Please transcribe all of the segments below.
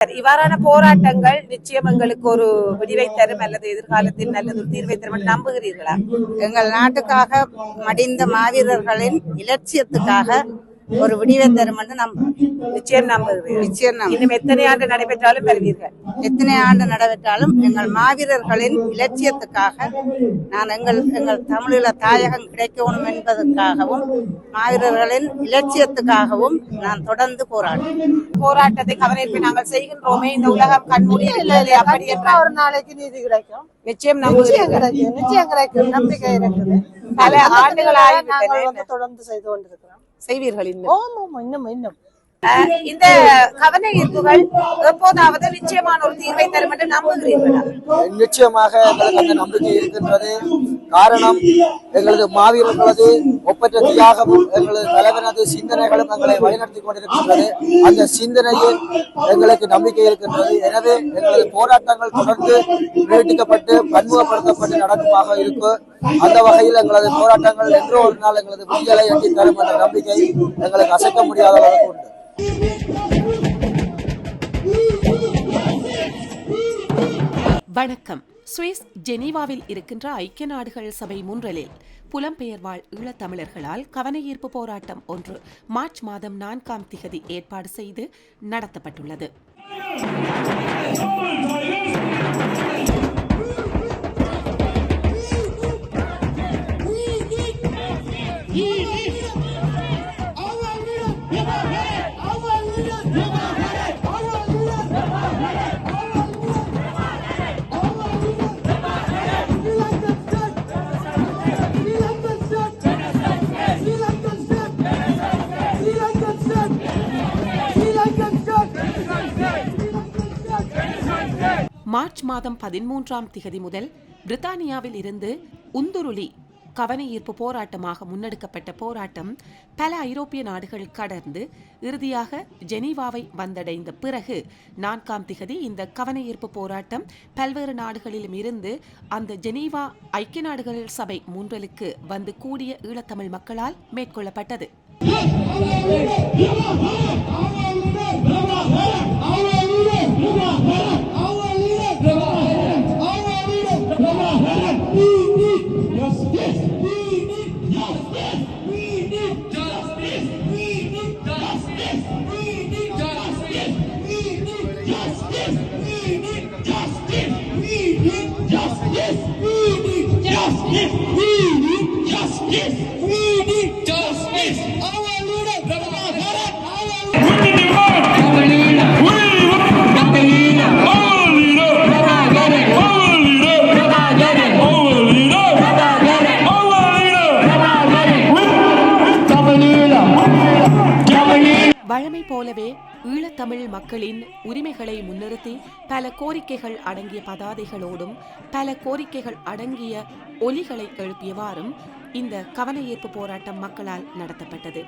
இவ்வாறான போராட்டங்கள் நிச்சயம் எங்களுக்கு ஒரு விடிவை தரும் அல்லது எதிர்காலத்தில் நல்லது தீர்வை தரும் என்று நம்புகிறீர்களா? எங்கள் நாட்டுக்காக மடிந்த மாவீரர்களின் இலட்சியத்துக்காக ஒரு விடிவை தரும் என்று நிச்சயம் நம்புகிறீர்கள். நிச்சயம் இன்னும் எத்தனை ஆண்டு நடைபெற்றாலும் பெறுவீர்கள். எத்தனை ஆண்டு நடைபெற்றாலும் எங்கள் மாவீரர்களின் இலட்சியத்துக்காக நான் எங்கள் தமிழீழ தாயகம் கிடைக்கணும் என்பதற்காகவும் மாவீரர்களின் இலட்சியத்துக்காகவும் நான் தொடர்ந்து போராட்டத்தை கவனிப்பை நாங்கள் செய்கின்றோமே, இந்த உலகம் கண்மூடி அப்படி ஒரு நாளைக்கு நீதி கிடைக்கும். நிச்சயம் கிடைக்கும் நம்பிக்கை இருக்குது. பல ஆண்டுகளாக நாங்கள் தொடர்ந்து செய்து கொண்டிருக்கிறோம். செய்வீர்கள் இன்னும் இந்த கவன ஈர்ப்புகள் எப்போதாவது நிச்சயமான ஒரு தீர்வை தரும் என்று நம்புகிறீர்களா? நிச்சயமாக எங்களுக்கு அந்த நம்பிக்கை இருக்கின்றது. காரணம், எங்களது மாவீரர்களது ஒப்பற்ற தியாகமும் எங்களது தலைவனது சிந்தனைகளும் எங்களை வழிநடத்தி கொண்டிருக்கின்றது. அந்த சிந்தனையில் எங்களுக்கு நம்பிக்கை இருக்கின்றது. எனவே எங்களது போராட்டங்கள் தொடர்ந்து நீட்டிக்கப்பட்டு பன்முகப்படுத்தப்பட்டு நடக்குமாக இருக்கும். அந்த வகையில் எங்களது போராட்டங்கள் என்றோ ஒரு நாள் எங்களது விடுதலை எட்டி தரும் என்ற நம்பிக்கை எங்களுக்கு அசைக்க முடியாத அளவுக்கு உண்டு. வணக்கம். சுவிஸ் ஜெனீவாவில் இருக்கின்ற ஐக்கிய நாடுகள் சபை முன்றலில் புலம்பெயர் வாழ் ஈழத்தமிழர்களால் கவனஈர்ப்பு போராட்டம் ஒன்று மார்ச் மாதம் 4 ஏற்பாடு செய்து நடத்தப்பட்டுள்ளது. மார்ச் மாதம் 13 முதல் பிரித்தானியாவில் இருந்து உந்துருளி கவன ஈர்ப்பு போராட்டமாக முன்னெடுக்கப்பட்ட போராட்டம் பல ஐரோப்பிய நாடுகள் கடந்து இறுதியாக ஜெனீவாவை வந்தடைந்த பிறகு 4 இந்த கவன ஈர்ப்பு போராட்டம் பல்வேறு நாடுகளிலும் இருந்து அந்த ஜெனீவா ஐக்கிய நாடுகள் சபை முன்றலுக்கு வந்து கூடிய ஈழத்தமிழ் மக்களால் மேற்கொள்ளப்பட்டது. வழமை போலவே ஈழத்தமிழ் மக்களின் உரிமைகளை முன்னிறுத்தி பல கோரிக்கைகள் அடங்கிய பதாதைகளோடும் பல கோரிக்கைகள் அடங்கிய ஒலிகளை எழுப்பியவாறும் இந்த கவன ஈர்ப்பு போராட்டம் மக்களால் நடத்தப்பட்டது.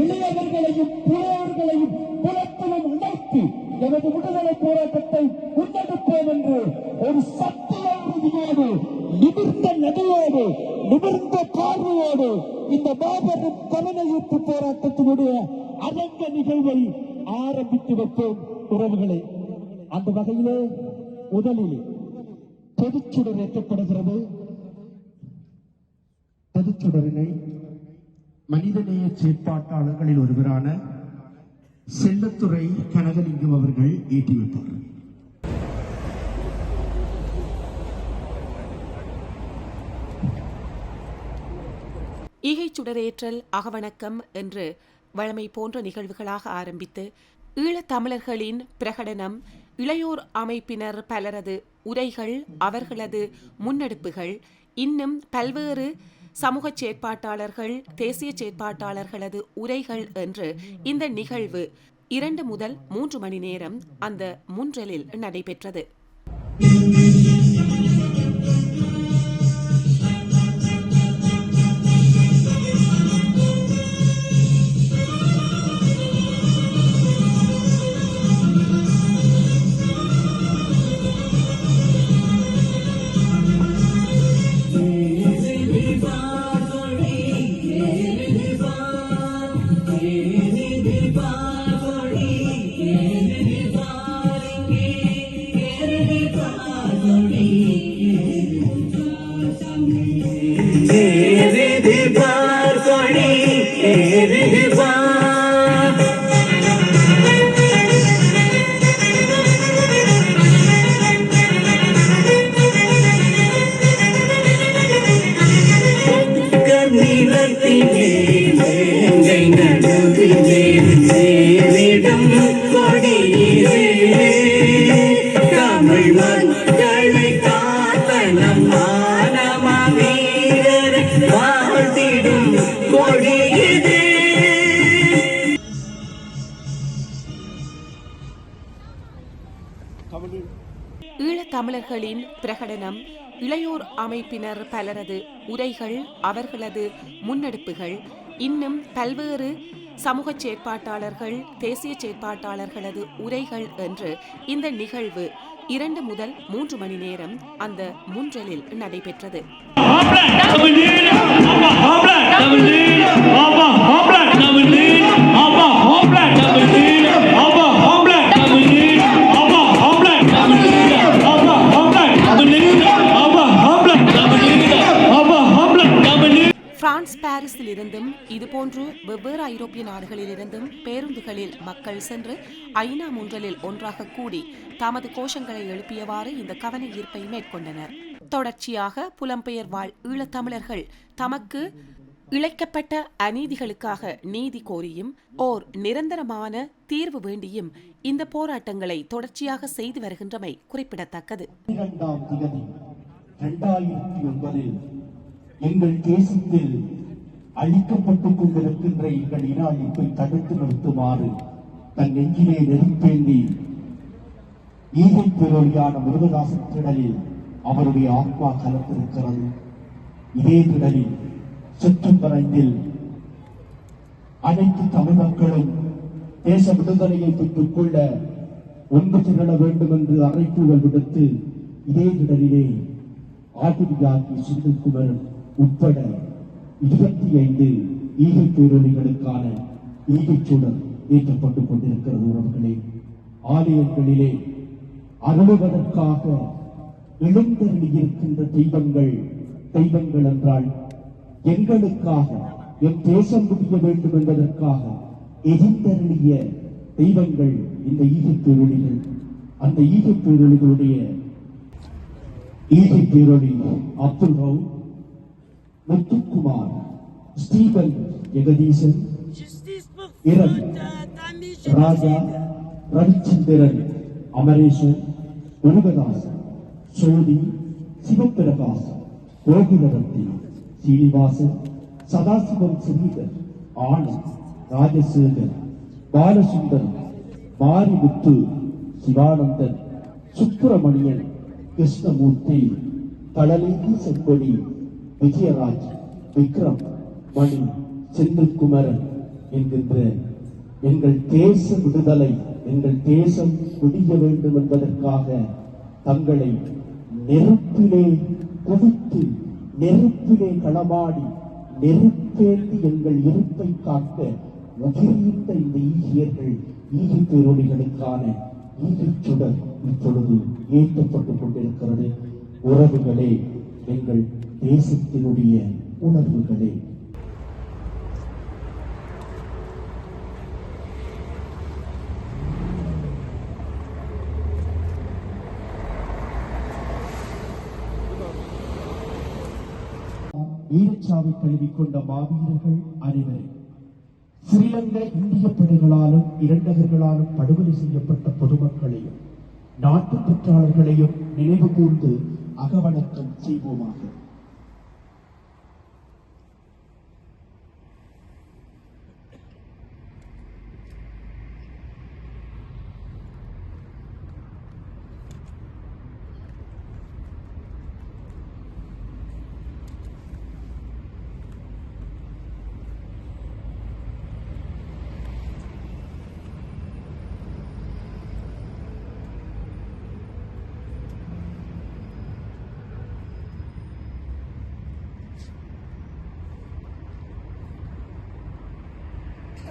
இளையவர்களையும் புலவர்களையும் புலத்திலும் உணர்த்தி எனது விடுதலை போராட்டத்தை முன்னெடுப்போம் என்று ஒரு சத்திய உறுதியோடு நிமிர்ந்த நடையோடு நிமிர்ந்த பார்வையோடு இந்த மாபெரும் கவனஈர்ப்பு போராட்டத்தினுடைய அரங்க நிகழ்வை ஆரம்பித்து வைப்போம் உறவுகளே. அந்த வகையிலே முதலில் பொதுச்சுடர் ஏற்றப்படுகிறது. பொதுச்சுடரினை மனிதநேய செயற்பாட்டாளர்களில் ஒருவரான செல்லத்துறை கனகலிங்கம் அவர்கள் ஏற்றி வைப்பார். ஈகைச் சுடரேற்றல், அகவணக்கம் என்று வழமை போன்ற நிகழ்வுகளாக ஆரம்பித்து ஈழத்தமிழர்களின் பிரகடனம், இளையோர் அமைப்பினர் பலரது உரைகள், அவர்களது முன்னெடுப்புகள், இன்னும் பல்வேறு சமூக செயற்பாட்டாளர்கள், தேசிய செயற்பாட்டாளர்களது உரைகள் என்று இந்த நிகழ்வு 2 முதல் 3 மணி நேரம் அந்த முன்றலில் நடைபெற்றது. ஈழத்தமிழர்களின் பிரகடனம், இளையோர் அமைப்பினர் பலரது உரைகள், அவர்களது முன்னெடுப்புகள், இன்னும் பல்வேறு சமூக செயற்பாட்டாளர்கள், தேசிய செயற்பாட்டாளர்களது உரைகள் என்று இந்த நிகழ்வு 2 முதல் 3 மணி நேரம் அந்த முன்றலில் நடைபெற்றது. பிரான்ஸ் பாரிஸில் இருந்தும் இதுபோன்று வெவ்வேறு ஐரோப்பிய நாடுகளிலிருந்தும் பேருந்துகளில் மக்கள் சென்று ஐநா முன்றலில் ஒன்றாக கூடி தமது கோஷங்களை எழுப்பியவாறு இந்த கவன ஈர்ப்பை மேற்கொண்டனர். தொடர்ச்சியாக புலம்பெயர் வாழ் ஈழத்தமிழர்கள் தமக்கு இழைக்கப்பட்ட அநீதிகளுக்காக நீதி கோரியும் ஓர் நிரந்தரமான தீர்வு வேண்டியும் இந்த போராட்டங்களை தொடர்ச்சியாக செய்து வருகின்றமை குறிப்பிடத்தக்கது. 2009 எங்கள் தேசத்தில் அழிக்கப்பட்டுக் கொண்டிருக்கின்ற எங்கள் இன அழிப்பை தடுத்து நிறுத்துமாறு தன் நெஞ்சிலே நெருப்பேந்தி ஈகை பேரொழியான முருகதாசன் திடலில் அவருடைய ஆத்மா கலந்திருக்கிறது. இதே திடலில் செப்டம்பர் 5 அனைத்து தமிழ் மக்களும் தேச விடுதலையை பெற்றுக் கொள்ள ஒன்று திரள வேண்டும் என்று அழைப்புகள் விடுத்து இதே திடலிலே ஆதிதியாகி சிந்துக்குமர் உட்பட 25 ஈகை பேரொழிகளுக்கான ஈகைச்சூழல் ஏற்றப்பட்டுக் கொண்டிருக்கிறது. உறவுகளே, ஆலயங்களிலே அருளுவதற்காக எழுந்தருளியிருக்கின்ற தெய்வங்கள் என்றால் எங்களுக்காக எம் தேசம் முடிய வேண்டும் என்பதற்காக எதிர்த்தருளிய தெய்வங்கள் இந்த ஈகை பேரொழிகள். அந்த ஈகை பேரொழிகளுடைய ஈகை பேரொழி அப்துல் ரவுப், முத்துக்குமார், ஸ்டீபன் ஜெகதீசன், இரண் ராஜா, ரவிச்சந்திரன், அமரேஸ்வர், முருகதாஸ், சோதி, சிவபிரகாஷ், கோகுலவர்த்தி, சீனிவாசன், சதாசிவம், ஸ்ரீதர், ஆனந்த், ராஜசேகர், பாலசுந்தரம், மாரிமுத்து, சிவானந்தன், சுப்பிரமணியன், கிருஷ்ணமூர்த்தி, தளலேகி செம்பொடி, விஜயராஜ், விக்ரம், மணி, செந்தில்குமரன் என்கின்ற எங்கள் தேச விடுதலை, எங்கள் தேசம் விடிய வேண்டும் என்பதற்காக தங்களை நெருப்பிலே குதித்து நெருப்பிலே களமாடி நெருப்பேந்தி எங்கள் இருப்பை காக்க உயிர்ந்த இந்த ஈகியர்கள் ஈகை பேரொழிகளுக்கான ஈகைச் சுடர் இப்பொழுது ஏற்றப்பட்டுக் கொண்டிருக்கிறது. உறவுகளே, எங்கள் தேசத்தினுடைய உணர்வுகளே, ஈரச்சாவை கழுவிக்கொண்ட மாவீரர்கள் அனைவரும் ஸ்ரீலங்கா இந்திய படைகளாலும் இரண்டகர்களாலும் படுகொலை செய்யப்பட்ட பொதுமக்களையும் நாட்டு பற்றாளர்களையும் நினைவு கூர்ந்து அகவணக்கம் செய்வோமாக.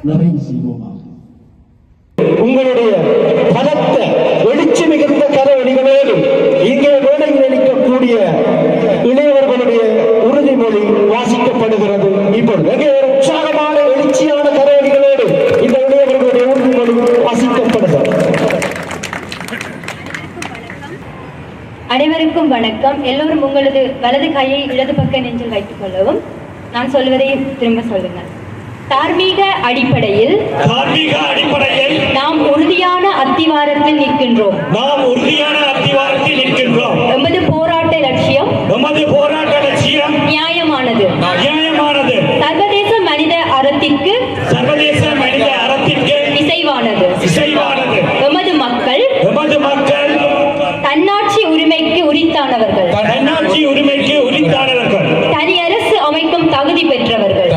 நிறைவு செய்வோமாக. உங்களுடைய பலத்த எழுச்சி மிகுந்த கரவடிகளோடு இங்கே வேலையில் அளிக்கக்கூடிய இளையவர்களுடைய உறுதிமொழி வாசிக்கப்படுகிறது. இப்பொழுது அங்கே ஒரு உற்சாகமான எழுச்சியான கரவடிகளோடு இந்த இளையவர்களுடைய உறுதிமொழி வாசிக்கப்படுகிறது. அனைவருக்கும் வணக்கம். எல்லோரும் உங்களது வலது கையை இடது பக்க நெஞ்சில் வைத்துக் கொள்ளவும். நான் சொல்வதை திரும்ப சொல்லுங்கள். தார்மீக அடிப்படையில் நாம் உறுதியான அத்திவாரத்தில் நிற்கின்றோம். எமது போராட்ட லட்சியம் நியாயமானது. சர்வதேச மனித அறத்திற்கு இசைவானது. எமது மக்கள் தன்னாட்சி உரிமைக்கு உரித்தானவர்கள். தனி அரசு அமைக்கும் தகுதி பெற்றவர்கள்.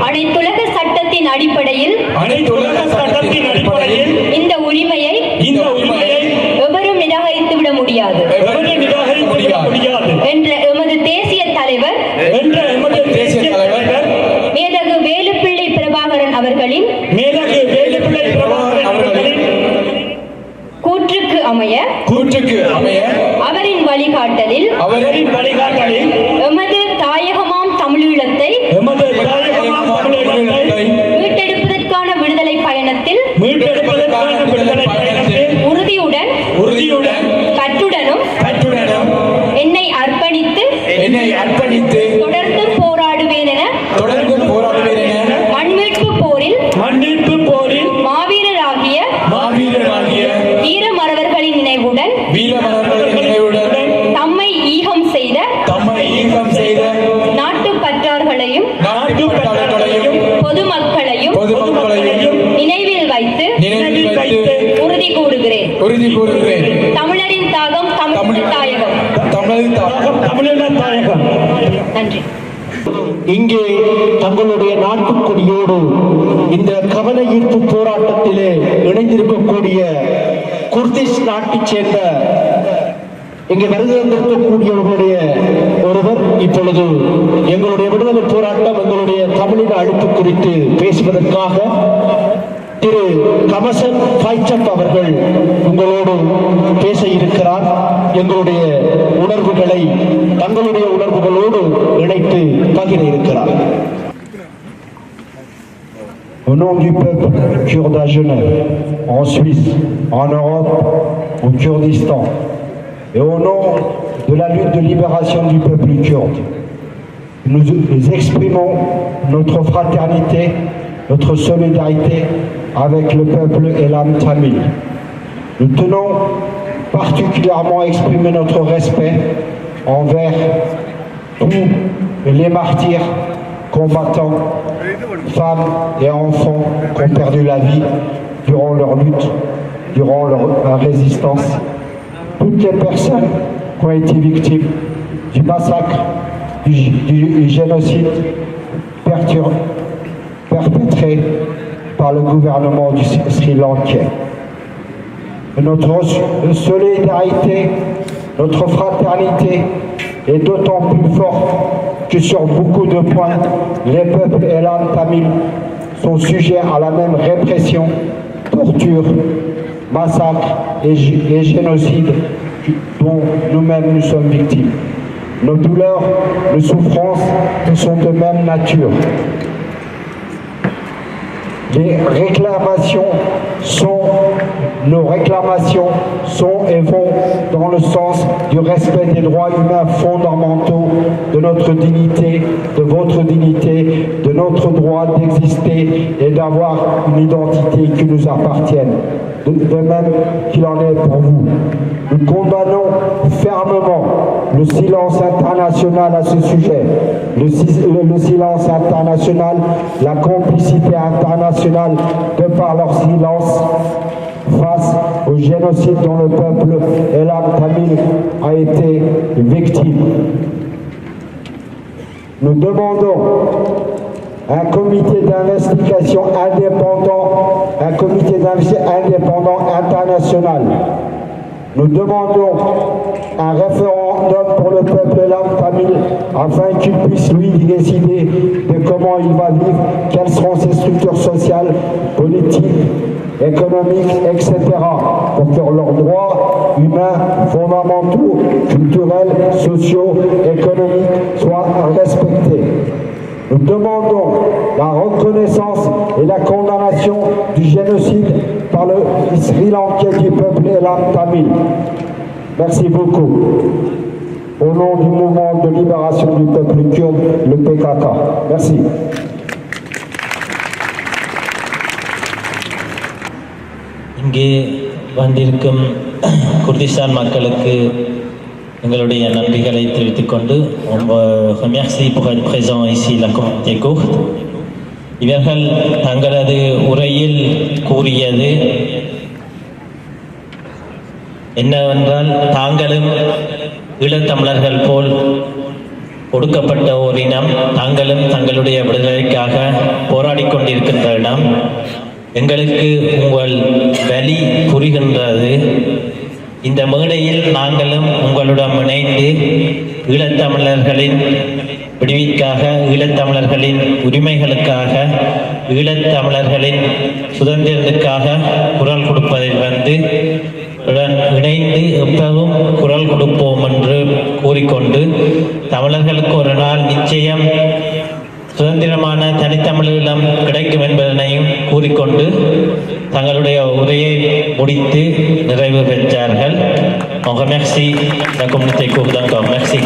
அனைத்துலக சட்டத்தின் அடிப்படையில் இந்த உரிமையை எவரும் நிராகரித்து விட முடியாது என்ற எமது தேசிய தலைவர் மேதகு வேலுப்பிள்ளை பிரபாகரன் அவர்களின் கூற்றுக்கு அமைய அவரின் வழிகாட்டலில் எமது தாயகமாம் தமிழீழத்தை மீட்டெடுப்பதற்கான விடுதலை பயணத்தில் உறுதியுடன் கட்டுடனும் என்னை அர்ப்பணித்து தொடர்ந்தும் போராடுவேன் என மண்மீட்பு போரில் மாவீரராகிய வீரமறவர்களின் நினைவுடன் தம்மை ஈகம் செய்த நாட்டுப்பற்றார்களையும் பொதுமக்களையும் நினைவில் வைத்து உறுதி கூறுகிறேன். தமிழரின் தாகம் தமிழர் தாயகம். நன்றி. இங்கே தங்களுடைய நாட்டுக்கொடியோடு இந்த கவன ஈர்ப்பு போராட்டத்திலே இணைந்திருக்கக்கூடிய குர்திஷ் நாட்டைச் சேர்ந்த இங்கே வருகை வந்திருக்கக்கூடியவர்களுடைய ஒருவர் இப்பொழுது எங்களுடைய விடுதலை போராட்டம், எங்களுடைய தமிழின அழிப்பு குறித்து பேசுவதற்காக திரு கமசன் ஃபைச்சப் அவர்கள் உங்களோடு பேச இருக்கிறார். எங்களுடைய உணர்வுகளை தங்களுடைய உணர்வுகளோடு இணைத்து பகிர இருக்கிறார். Au nom du peuple kurde à Genève, en Suisse, en Europe, au Kurdistan, et au nom de la lutte de libération du peuple kurde, nous exprimons notre fraternité, notre solidarité avec le peuple elam tamil. Nous tenons particulièrement à exprimer notre respect envers tous les martyrs, combattants, femmes et enfants qui ont perdu la vie durant leur lutte, durant leur résistance. Toutes les personnes qui ont été victimes du massacre, du génocide perpétré par le gouvernement du Sri Lankais. notre solidarité, notre fraternité est d'autant plus forte que sur beaucoup de points, les peuples Elam Tamil sont sujets à la même répression, torture, massacre et génocide dont nous-mêmes nous sommes victimes. Nos douleurs, nos souffrances sont de même nature. Nos réclamations sont et vont dans le sens du respect des droits humains fondamentaux, de notre dignité, de votre dignité, de notre droit d'exister et d'avoir une identité qui nous appartienne, de même qu'il en est pour vous. Nous condamnons fermement le silence international à ce sujet, le silence international, la complicité internationale de par leur silence face au génocide dont le peuple Elam Tamil a été victime. Nous demandons un comité d'investigation indépendant, international. Nous demandons un référendum pour le peuple Elam Tamil afin qu'il puisse lui décider de comment il va vivre, quelles seront ses structures sociales, politiques, économiques, etc. pour que leurs droits humains, fondamentaux, culturels, sociaux, économiques soient respectés. Nous demandons la reconnaissance et la condamnation du génocide par le Sri Lankais du peuple Elam Tamil. Merci beaucoup. Au nom du mouvement de libération du peuple kurde, le PKK. Merci. இங்கே வந்திருக்கும் Kurdistan மக்களுக்கு எங்களுடைய நன்றிகளை தெரிவித்துக் கொண்டு remercie pour être présent ici la communauté courte. இவர்கள் தங்களது உரையில் கூறியது என்னவென்றால் தாங்களும் ஈழத்தமிழர்கள் போல் ஒடுக்கப்பட்ட ஒரு இனம், தாங்களும் தங்களுடைய விடுதலைக்காக போராடி கொண்டிருக்கின்ற இடம். எங்களுக்கு உங்கள் வலி புரிகின்றது. இந்த மேடையில் நாங்களும் உங்களுடன் இணைந்து ஈழத்தமிழர்களின் விடுவிற்காக, ஈழத்தமிழர்களின் உரிமைகளுக்காக, ஈழத்தமிழர்களின் சுதந்திரத்துக்காக குரல் கொடுப்பதில் இணைந்து எப்பவும் குரல் கொடுப்போம் என்று கூறிக்கொண்டு, தமிழர்களுக்கு ஒரு நாள் நிச்சயம் சுதந்திரமான தனித்தமிழீழம் கிடைக்கும் என்பதனையும் கூறிக்கொண்டு தங்களுடைய உரையை முடித்து நிறைவு பெற்றார்கள். Merci la communauté courte encore. Merci.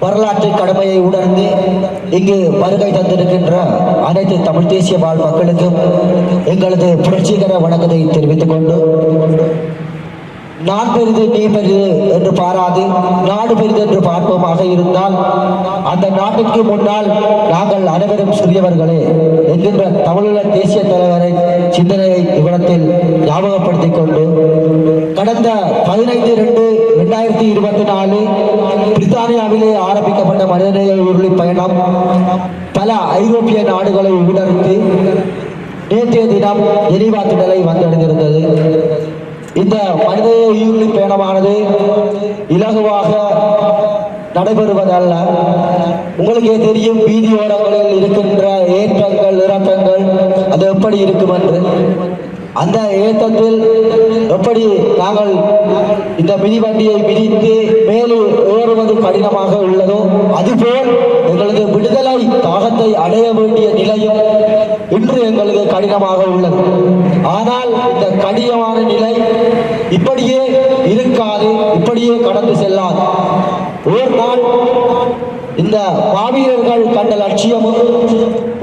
வரலாற்று கடமையை உணர்ந்து இங்கு வருகை தந்திருக்கின்ற அனைத்து தமிழ் தேசிய வாழ் மக்களுக்கும் எங்களது புரட்சிகர வணக்கத்தை தெரிவித்துக் கொண்டு, நான் பெரிது நீ பெரிது என்று பாராது நாடு பெரிது என்று பார்ப்போமாக இருந்தால் அந்த நாட்டிற்கு முன்னால் நாங்கள் அனைவரும் சிறியவர்களே என்கின்ற தமிழீழ தேசிய தலைவரின் சிந்தனையை இவ்விடத்தில் ஞாபகப்படுத்திக் கொண்டு, கடந்த 15/2/2024 பிரித்தானியாவிலே ஆரம்பிக்கப்பட்ட மனிதநேய உருளி பயணம் பல ஐரோப்பிய நாடுகளை உள்ளடக்கி நேற்றைய தினம் ஜெனீவா திடலை வந்தடைந்திருந்தது. இந்த மனித உயிர்லி பயணமானது இலகுவாக நடைபெறுவதல்ல. உங்களுக்கே தெரியும், வீதியோரங்களில் இருக்கின்ற ஏற்றங்கள் இறக்கங்கள் அது எப்படி இருக்கும் என்று. அந்த ஏற்றத்தில் எப்படி நாங்கள் இந்த மிதிவண்டியை மிதித்து மேலே ஏறுவது கடினமாக உள்ளதோ, அதுபோல் எங்களது விடுதலை தாகத்தை அடைய வேண்டிய நிலையும் இன்று எங்களுக்கு கடினமாக உள்ளது. ஆனால் இந்த கடினமான நிலை இப்படியே இருக்காது, இப்படியே கடந்து செல்லாது. ஒரு நாள் இந்த மாவீரர்கள் கண்ட லட்சியமும்,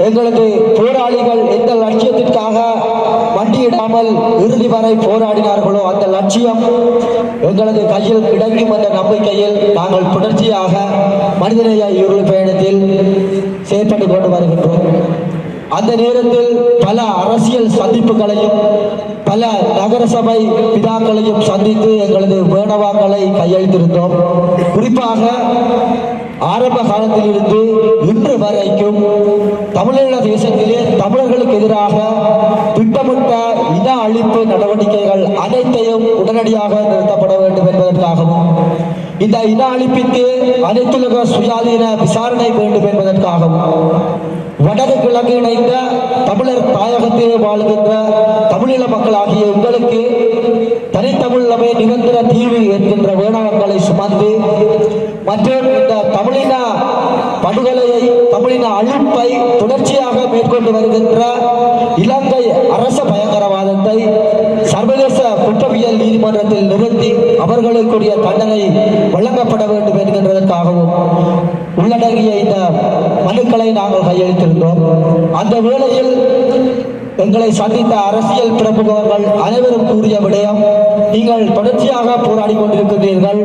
எங்களது போராளிகள் எந்த லட்சியத்திற்காக வண்டியிடாமல் இறுதி வரை போராடினார்களோ அந்த லட்சியம் எங்களது கையில் கிடைக்கும் என்ற நம்பிக்கையில் நாங்கள் தொடர்ச்சியாக மனிதநேய உயிர்லி பயணத்தில் செயற்பட்டு கொண்டு வருகின்றோம். அந்த நேரத்தில் பல அரசியல் சந்திப்புகளையும் பல நகரசபை பிதாக்களையும் சந்தித்து எங்களது வேணவாக்களை கையெழுத்திருந்தோம். குறிப்பாக ஆரம்ப காலத்தில் இருந்து இன்று வரைக்கும் தமிழீழ தேசத்திலே தமிழர்களுக்கு எதிராக நடவடிக்கைகள் அனைத்தையும் உடனடியாக நிறுத்தப்பட வேண்டும் என்பதற்காகவும் இந்த இன அழிப்பிற்கு அனைத்துலக சுயாதீன விசாரணை வேண்டும் என்பதற்காகவும் வடக்கு கிழக்கு இணைந்த தமிழர் தாயகத்திலே வாழ்கின்ற தமிழீழ மக்களாகிய உங்களுக்கு தனித்தமிழமே நிரந்தர தீர்வு என்கின்ற வேணவங்களை சுமந்து மற்றும் இந்த தமிழின படுகொலையை தமிழின அழிப்பை தொடர்ச்சியாக மேற்கொண்டு வருகின்ற இலங்கை அரச பயங்கரவாதத்தை சர்வதேச குற்றவியல் நீதிமன்றத்தில் நிறுத்தி அவர்களுக்குரிய தண்டனை வழங்கப்பட வேண்டும் என்கின்றதற்காகவும் உள்ளடங்கிய இந்த மனுக்களை நாங்கள் கையெழுத்திருந்தோம். அந்த வேளையில் எங்களை சந்தித்த அரசியல் பிரமுகர்கள் அனைவரும் கூறிய விடயம், நீங்கள் தொடர்ச்சியாக போராடி கொண்டிருக்கின்றீர்கள்,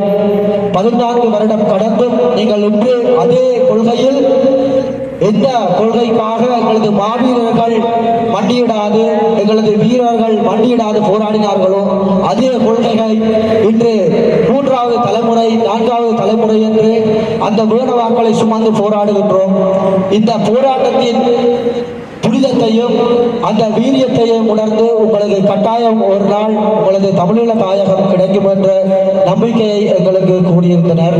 14 வருடம் கடந்தும் நீங்கள் இன்று அதே கொள்கையில் எந்த கொள்கைக்காக எங்களது மாவீரர்கள் மண்டியிடாது எங்களது வீரர்கள் மண்டியிடாது போராடினார்களோ அதே கொள்கைகள் இன்று 3வது தலைமுறை 4வது தலைமுறை என்று அந்த வேணவாக்களை சுமந்து போராடுகின்றோம். இந்த போராட்டத்தின் புனிதத்தையும் அந்த வீரியத்தையும் உணர்ந்து உங்களுக்கு கட்டாயம் ஒரு நாள் உங்களது தமிழீழ தாயகம் கிடைக்கும் என்ற நம்பிக்கையை எங்களுக்கு கூறியிருந்தனர்.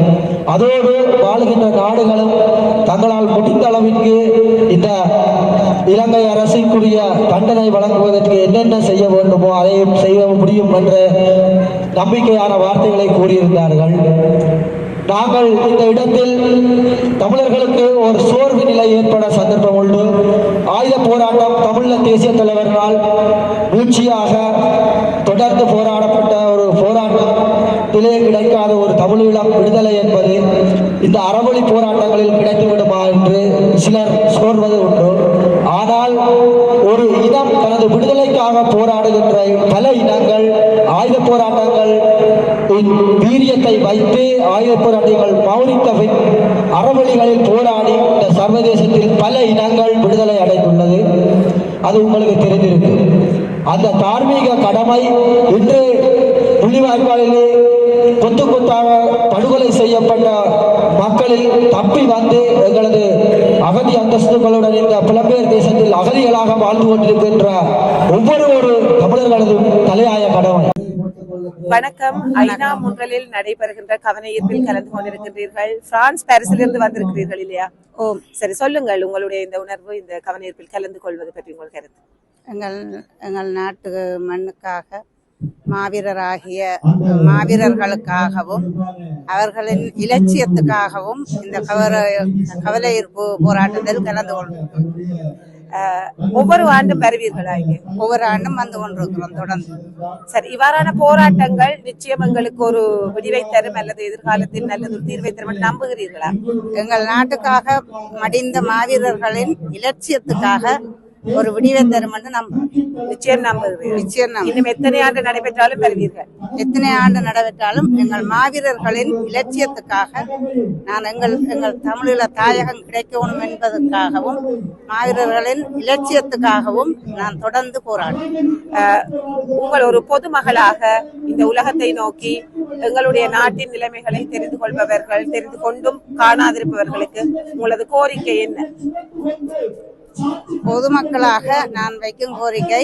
அதோடு வாழுகின்ற நாடுகளும் தங்களால் முடிந்த அளவிற்கு இந்த இலங்கை அரசுக்குரிய தண்டனை வழங்குவதற்கு என்னென்ன செய்ய வேண்டுமோ அதையும் செய்ய முடியும் என்ற நம்பிக்கையான வார்த்தைகளை கூறியிருந்தார்கள். நாங்கள் இந்த இடத்தில் தமிழர்களுக்கு ஒரு சோர்வு நிலை ஏற்பட சந்தர்ப்பம் உண்டு. ஆயுத போராட்டம் தமிழக தேசிய தலைவர்களால் வீழ்ச்சியாக தொடர்ந்து போராடப்பட்ட ஒரு போராட்டத்திலே கிடைக்காத ஒரு தமிழீழம் விடுதலை என்பது இந்த அறவழி போராட்டங்களில் கிடைத்துவிடுமா என்று சிலர் சோர்வது உண்டு. ஆனால் ஒரு இனம் தனது விடுதலைக்காக போராடுகின்ற பல இனங்கள் ஆயுத போராட்டங்கள் வீரியத்தை வைத்து ஆயுத போராட்டங்கள் மௌனித்த பின் அறவழிகளில் போராடி இந்த சர்வதேசத்தில் பல இனங்கள் விடுதலை அடைந்துள்ளது. அது உங்களுக்கு தெரிந்திருக்கு. அந்த தார்மீக கடமை இன்று புள்ளிவாய்ப்பாளிலே கொத்து கொத்தாக படுகொலை செய்யப்பட்ட மக்களில் தப்பி வந்து எங்களது அகதி அந்தஸ்துகளுடன் இந்த புலம்பெயர் தேசத்தில் அகதிகளாக வாழ்ந்து கொண்டிருக்கின்ற ஒவ்வொரு தமிழர்களது தலையாய கடமை. வணக்கம். ஐநா முன்றலில் நடைபெறுகின்ற கவனஈர்ப்பில் கலந்து கொண்டிருக்கின்றீர்கள். பிரான்ஸ் பாரிஸிலிருந்து வந்திருக்கிறீர்கள் இல்லையா? சரி, சொல்லுங்கள் உங்களுடைய இந்த உணர்வு, இந்த கவனஈர்ப்பில் கலந்து கொள்வது பற்றி உங்கள் கருத்து. எங்கள் நாட்டு மண்ணுக்காக மாவீரராகிய மாவீரர்களுக்காகவும் அவர்களின் இலட்சியத்துக்காகவும் இந்த கவனஈர்ப்பு போராட்டத்தில் கலந்து கொண்டிருக்கிறோம். ஒவ்வொரு ஆண்டும் வருவீர்களா? ஒவ்வொரு ஆண்டும் வந்து கொண்டிருக்கிறோம் தொடர்ந்து. சரி, இவ்வாறான போராட்டங்கள் நிச்சயம் எங்களுக்கு ஒரு விடிவை தரும் அல்லது எதிர்காலத்தில் நல்லது தீர்வை தரும் நம்புகிறீர்களா? எங்கள் நாட்டுக்காக மடிந்த மாவீரர்களின் இலட்சியத்துக்காக ஒரு விடிவை தரும் என்று நிச்சயம் நம்புகிறீர்கள். நிச்சயம். இன்னும் எத்தனை ஆண்டு நடைபெற்றாலும் வருவீர்கள்? எத்தனை ஆண்டு நடைபெற்றாலும் எங்கள் மாவீரர்களின் இலட்சியத்துக்காக நான் எங்கள் தமிழீழ தாயகம் கிடைக்கணும் என்பதற்காகவும் மாவீரர்களின் இலட்சியத்துக்காகவும் நான் தொடர்ந்து போராடுவேன். உங்கள் ஒரு பொதுமகளாக இந்த உலகத்தை நோக்கி எங்களுடைய நாட்டின் நிலைமைகளை தெரிந்து கொள்பவர்கள், தெரிந்து கொண்டும் காணாதிருப்பவர்களுக்கு உங்களது கோரிக்கை என்ன? பொதுமக்களாக நான் வைக்கும் கோரிக்கை,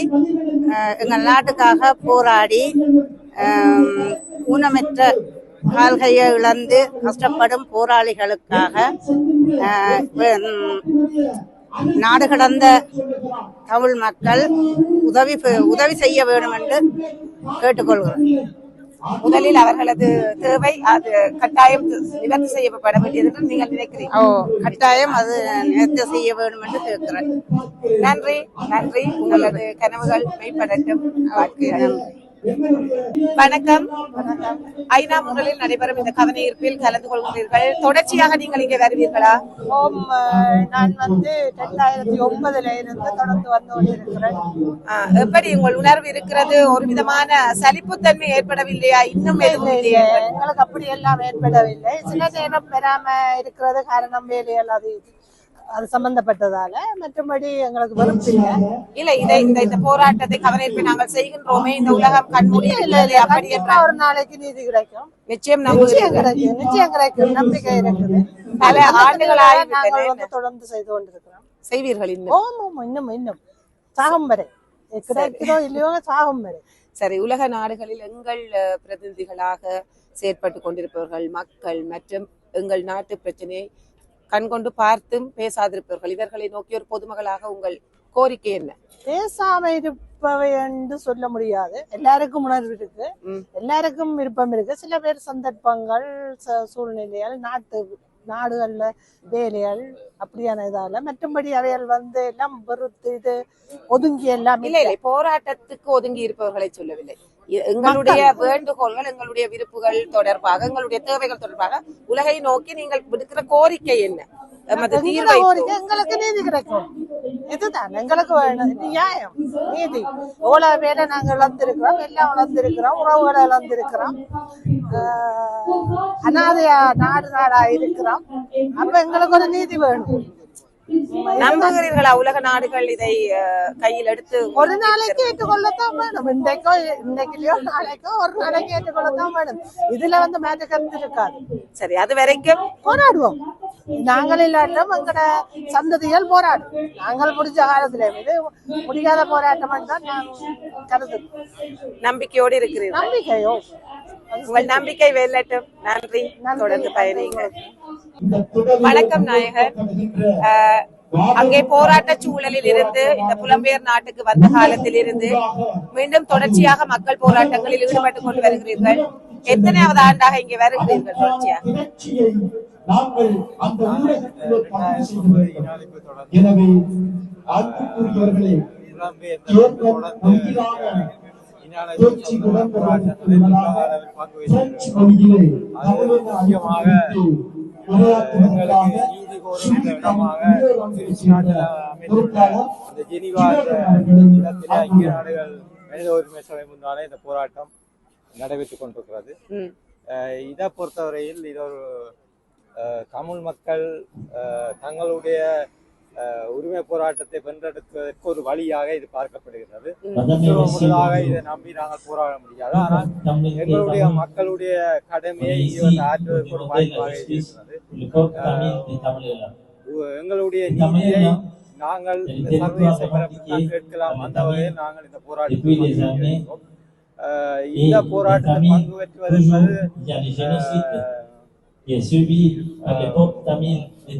எங்கள் நாட்டுக்காக போராடி ஊனமற்ற கால்கையை இழந்து கஷ்டப்படும் போராளிகளுக்காக நாடு கடந்த தமிழ் மக்கள் உதவி செய்ய வேண்டும் என்று கேட்டுக்கொள்கிறேன். முதலில் அவர்களது தேவை அது கட்டாயம் நிவர்த்தி செய்யப்பட வேண்டியது என்று நீங்கள் நினைக்கிறீர்கள்? கட்டாயம் அது நிவர்த்தி செய்ய வேண்டும் என்று கேட்கிறேன். நன்றி, நன்றி. உங்களது கனவுகள் மெய்ப்படட்டும். வணக்கம். ஐநா முன்றலில் நடைபெறும் இந்த கவனஈர்ப்பில் கலந்து கொள்கிறீர்கள். தொடர்ச்சியாக நீங்கள் இங்கே வருவீர்களா? நான் 2009 இருந்து தொடர்ந்து வந்து கொண்டிருக்கிறேன். எப்படி உங்கள் உணர்வு இருக்கிறது? ஒரு விதமான சலிப்புத்தன்மை ஏற்படவில்லையா? இன்னும் எதுவும் இல்லையா? எங்களுக்கு அப்படி எல்லாம் ஏற்படவில்லை. சில நேரம் பெறாம இருக்கிறது காரணம் வேலைகள் அது சம்பந்தப்பட்டதால, மற்றபடி எங்களுக்கு வெறுப்பில்லை. இல்ல, இந்த போராட்டத்தை கவனஈர்ப்பை நாங்கள் செய்கின்றோமே, இந்த உலகம் கண்மூடி அப்படி ஒரு நாளைக்கு நீதி கிடைக்கும். நிச்சயம் கிடைக்கும் நம்பிக்கை இருக்குது. பல ஆண்டுகளாக நாங்கள் வந்து தொடர்ந்து செய்து கொண்டிருக்கிறோம். செய்வீர்கள் இன்னும் சாகும் வரை கிடைக்கிறோ இல்லையோ சாகும் வரை. சரி, உலக நாடுகளில் எங்கள் பிரதிநிதிகளாக செயற்பட்டு கொண்டிருப்பவர்கள் மக்கள் மற்றும் எங்கள் நாட்டு பிரச்சனையை கண்கொண்டு பார்த்தும் பேசாதிருப்பவர்கள், இவர்களை நோக்கி ஒரு பொதுமகளாக உங்கள் கோரிக்கை என்ன? பேசாம இருப்பவை என்று சொல்ல முடியாது. எல்லாருக்கும் உணர்வு இருக்கு, எல்லாருக்கும் விருப்பம் இருக்கு. சில பேர் சந்தர்ப்பங்கள், சூழ்நிலைகள், நாடுகள்ல வேலைகள் அப்படியான இதால மற்றும்படி அவைகள் எல்லாம் வெறுத்து இது ஒதுங்கி எல்லாம் இல்லை. போராட்டத்துக்கு ஒதுங்கி இருப்பவர்களை சொல்லவில்லை. எங்களுடைய வேண்டுகோள்கள், எங்களுடைய விருப்புகள் தொடர்பாக, எங்களுடைய தேவைகள் தொடர்பாக உலகை நோக்கி நீங்கள் விடுக்கிற கோரிக்கை என்ன? எங்களுக்கு நீதி கிடைக்கும், இதுதான் எங்களுக்கு வேணும். நியாயம், நீதி. எவ்வளவு பேரை நாங்கள் இழந்திருக்கிறோம், எல்லாம் இழந்திருக்கிறோம், உறவுகளை இழந்திருக்கிறோம், அனாதையா நாடா இருக்கிறோம். அப்ப எங்களுக்கு ஒரு நீதி வேணும். நம்புகிறீர்களா உலக நாடுகள் இதை கையில் எடுத்து? ஒரு நாளைக்கு ஏற்றுக்கொள்ளத்தான் வேணும். இன்றைக்குலயோ நாளைக்கோ ஒரு நாளைக்கு ஏற்றுக்கொள்ளத்தான் வேணும். இதுல மாற்ற கருத்து இருக்காது. சரி, அது வரைக்கும் போராடுவோம். நாங்கள் இல்லாட்டும் எங்கட சந்ததிகள் போராடும். நாங்கள் முடிஞ்ச காலத்துல இது முடியாத போராட்டம் தான் நாங்கள் கருது. நம்பிக்கையோடு இருக்கிறீர்கள்? நம்பிக்கையோ, உங்கள் நம்பிக்கை வெல்லட்டும். நன்றி, தொடர்ந்து பயணிங்க. வணக்கம் நாயகர். அங்கே போராட்ட சூழலில் இருந்து இந்த புலம்பெயர் நாட்டுக்கு வந்த காலத்தில் இருந்து மீண்டும் தொடர்ச்சியாக மக்கள் போராட்டங்களில் ஈடுபட்டுக் கொண்டு வருகிறீர்கள். எத்தனையாவது ஆண்டாக இங்கே வருகிறீர்கள் தொடர்ச்சியாக? நாங்கள் அந்த ஊடகத்திலே பதிவு செய்து வருகிறோம். எனவே அன்புக்குரியவர்களே, தேர்ச்சி பிரெஞ்சு மொழியிலே மனித உரிமை சபை முன்னாலே இந்த போராட்டம் நடைபெற்றுக் கொண்டிருக்கிறது. இதை பொறுத்தவரையில் இது ஒரு தமிழ் மக்கள் தங்களுடைய உரிமை போராட்டத்தை வென்றெடுப்பதற்கு ஒரு வழியாக இது பார்க்கப்படுகிறது. இதை நம்பி நாங்கள் போராட முடியாது. ஆனால் எங்களுடைய மக்களுடைய கடமையை ஆற்றுவதற்கு ஒரு வாய்ப்பாக இருக்கிறது. எங்களுடைய நீதியை நாங்கள் சர்வதேச பரப்பில் கேட்கலாம். அந்த வகையில் நாங்கள் இந்த போராட்டத்தை இந்த போராட்டத்தில் பங்கு பெற்றுவது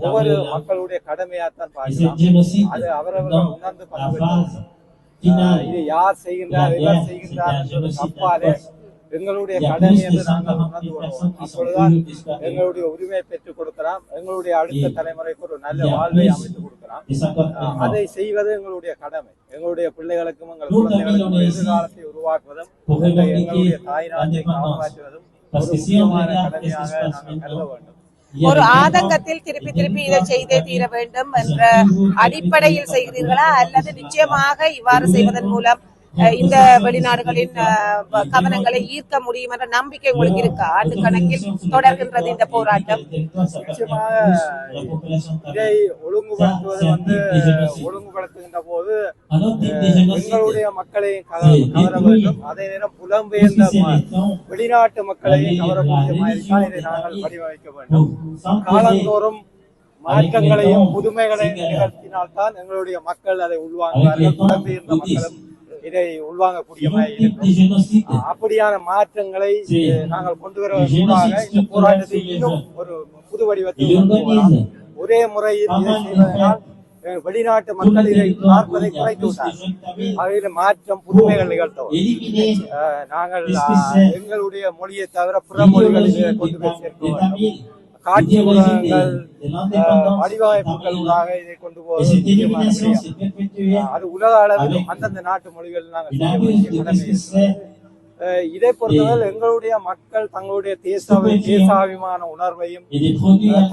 ஒவ்வொரு மக்களுடைய கடமையாத்தான் பார்க்கலாம். அது அவரவர்கள் உணர்ந்து பங்கு இது யார் செய்கின்றார், எவர் செய்கின்றார் அப்பாலே எங்களுடைய கடமை என்று நாங்கள் உணர்ந்து கொள்வோம். அப்பொழுதுதான் எங்களுடைய உரிமையை பெற்றுக் கொடுக்கலாம், எங்களுடைய அடுத்த தலைமுறைக்கு ஒரு நல்ல வாழ்வை அமைத்துக் கொடுக்கலாம். அதை செய்வது எங்களுடைய கடமை. எங்களுடைய பிள்ளைகளுக்கும் எங்கள் குழந்தைகளுக்கும் எதிர்காலத்தை உருவாக்குவதும் எங்களுடைய தாய்நாட்டை காப்பாற்றுவதும் ஒரு முக்கியமான கடமையாக நாங்கள் கருத வேண்டும். ஒரு ஆதங்கத்தில் திருப்பி திருப்பி இதை செய்தே தீர வேண்டும் என்ற அடிப்படையில் செய்கிறீர்களா, அல்லது நிச்சயமாக இவ்வாறு செய்வதன் மூலம் இந்த வெளிநாடுகளின் கவனங்களை ஈர்க்க முடியும் என்ற நம்பிக்கை உங்களுக்கு இருக்கா? ஆண்டு கணக்கில் தொடர்கின்றது இந்த போராட்டம். நிச்சயமாக இதை ஒழுங்குபடுத்துகின்ற போது எங்களுடைய மக்களையும் கவர வேண்டும். அதே நேரம் புலம்பெயர்ந்த வெளிநாட்டு மக்களையும் கவரக்கூடிய மாதிரி இதை நாங்கள் வடிவமைக்க வேண்டும். காலந்தோறும் மாற்றங்களையும் புதுமைகளையும் நிகழ்த்தினால்தான் எங்களுடைய மக்கள் அதை உள்வாங்குவார்கள். புலம்பெயர்ந்த மக்களும் இதை உள்வாங்கக்கூடிய மாதிரி இருக்கும். அப்படியான மாற்றங்களை நாங்கள் கொண்டு வருவதற்காக இந்த போராட்டத்தை இன்னும் ஒரு புது வடிவத்தில் ஒரே முறையில் இதை செய்வதனால் வெளிநாட்டு மக்கள் இதை பார்ப்பதை குறைத்து விட்டார்கள். அதில் மாற்றம் புதுமைகள் நிகழ்த்தவும் நாங்கள் எங்களுடைய மொழியை தவிர பிற மொழிகளில் கொண்டு போய் சேர்க்க வேண்டும். காட்சி ஊடகங்கள் வடிவமைப்புகளாக இதை கொண்டு போவது அது உலக அளவில் அந்தந்த நாட்டு மொழிகள் நாங்கள் செய்ய வேண்டிய கடமை இருக்கிறது. இதை பொறுத்தவரை எங்களுடைய மக்கள் தங்களுடைய தேசாபிமான உணர்வையும்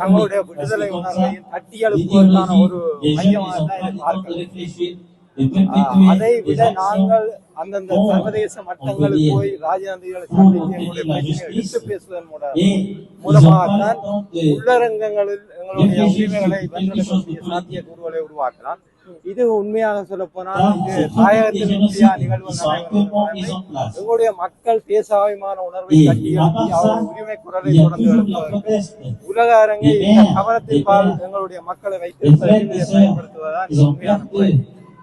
தங்களுடைய விடுதலை உணர்வையும் தட்டி எழுப்புவதற்கான ஒரு மையமாக தான் இதை பார்க்கிறோம். அதை விட நாங்கள் அந்தந்த சர்வதேச மட்டங்களுக்கு போய் ராஜதந்திரிகளை சந்தித்து எங்களுடைய பிரச்சனைகளை எடுத்து பேசுவதன் மூலமாகத்தான் உள்ளரங்கங்களில் எங்களுடைய உரிமைகளை வென்றெடுக்கக்கூடிய சாத்திய கூறுகளை உருவாக்கலாம். இது உண்மையாக சொல்ல போனால் இது தாயகத்தில் இந்தியா நிகழ்வு எங்களுடைய மக்கள் தேசாபிமான உணர்வை கட்டி எழுப்பி அவருடைய உரிமை குரலை தொடர்ந்து எழுப்புவதற்கு உலக அரங்கை கவனத்தில் எங்களுடைய மக்களை வைத்து பயன்படுத்துவதுதான் உண்மையான முறை.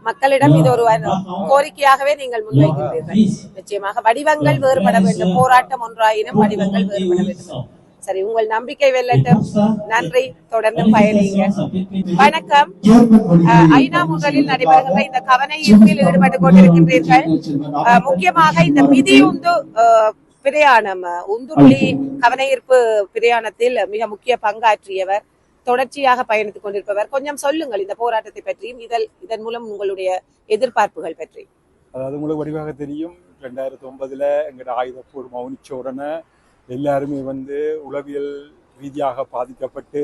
மக்களிடம் இது ஒரு கோரிக்கையாகவே நீங்கள் முன்வைக்கின்றீர்கள். நிச்சயமாக வடிவங்கள் வேறுபட வேண்டும், போராட்டம் ஒன்றாயினும் வடிவங்கள் வேறுபட வேண்டும். சரி, உங்கள் நம்பிக்கை வெல்லட்டும். நன்றி, தொடர்ந்து பயணிங்க. வணக்கம். ஐநா முன்றலில் நடைபெறுகின்ற இந்த கவன ஈர்ப்பில் ஈடுபட்டுக் கொண்டிருக்கின்றீர்கள். முக்கியமாக இந்த மிதியுந்து பிரயாணம், உந்துருளி கவன ஈர்ப்பு பிரயாணத்தில் மிக முக்கிய பங்காற்றியவர், தொடர்ச்சியாக பயணித்துக் கொண்டிருப்பவர். கொஞ்சம் சொல்லுங்கள் இந்த போராட்டத்தை பற்றியும் இதன் மூலம் உங்களுடைய எதிர்பார்ப்புகள் பற்றி. அதாவது உங்களுக்கு வடிவாக தெரியும், 2009 எங்களோட ஆயுதப்பூர் மௌனிச்ச உடனே எல்லாருமே உளவியல் ரீதியாக பாதிக்கப்பட்டு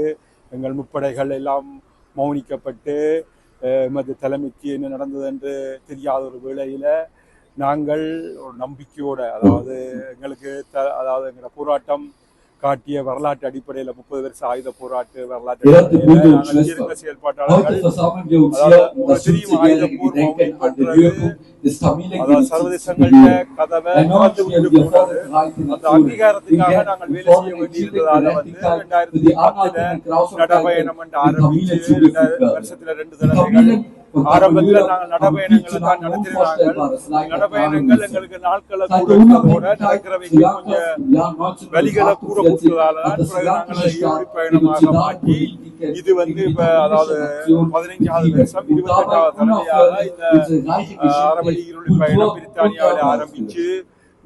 எங்கள் முப்படைகள் எல்லாம் மௌனிக்கப்பட்டு எமது தலைமைக்கு என்ன நடந்தது என்று தெரியாத ஒரு வேளையில நாங்கள் ஒரு நம்பிக்கையோட, அதாவது எங்களுக்கு அதாவது எங்களோட போராட்டம் காட்டிய வரலாற்று அடிப்படையில் 30 வருஷ ஆயுத போராட்ட வரலாற்று செயல்பாட்டாளர்கள் தெரியும், ஆயுதப்பூர் சர்வதேசங்கள கதவை அந்த அங்கீகாரத்துக்காக நாங்கள் வேலை செய்ய வேண்டியிருந்ததால 2010 நடபயணம் என்று ஆரம்பிச்சு வருஷத்துல 2 தடவைகள் ஆரம்பத்துல நாங்கள் நடபயணங்களை தான் நடத்தினாங்க. நடபயணங்கள் எங்களுக்கு நாட்களை கூட நடக்கிறவைக்கு கொஞ்சம் வழிகளை கூட கொடுத்ததாலதான் நாங்கள் பயணமாக மாற்றி இது இப்ப அதாவது 15வது வருஷம் 28வது தடவையாக இந்த அறவழி இருளி பயணம் பிரித்தானியாவில் ஆரம்பிச்சு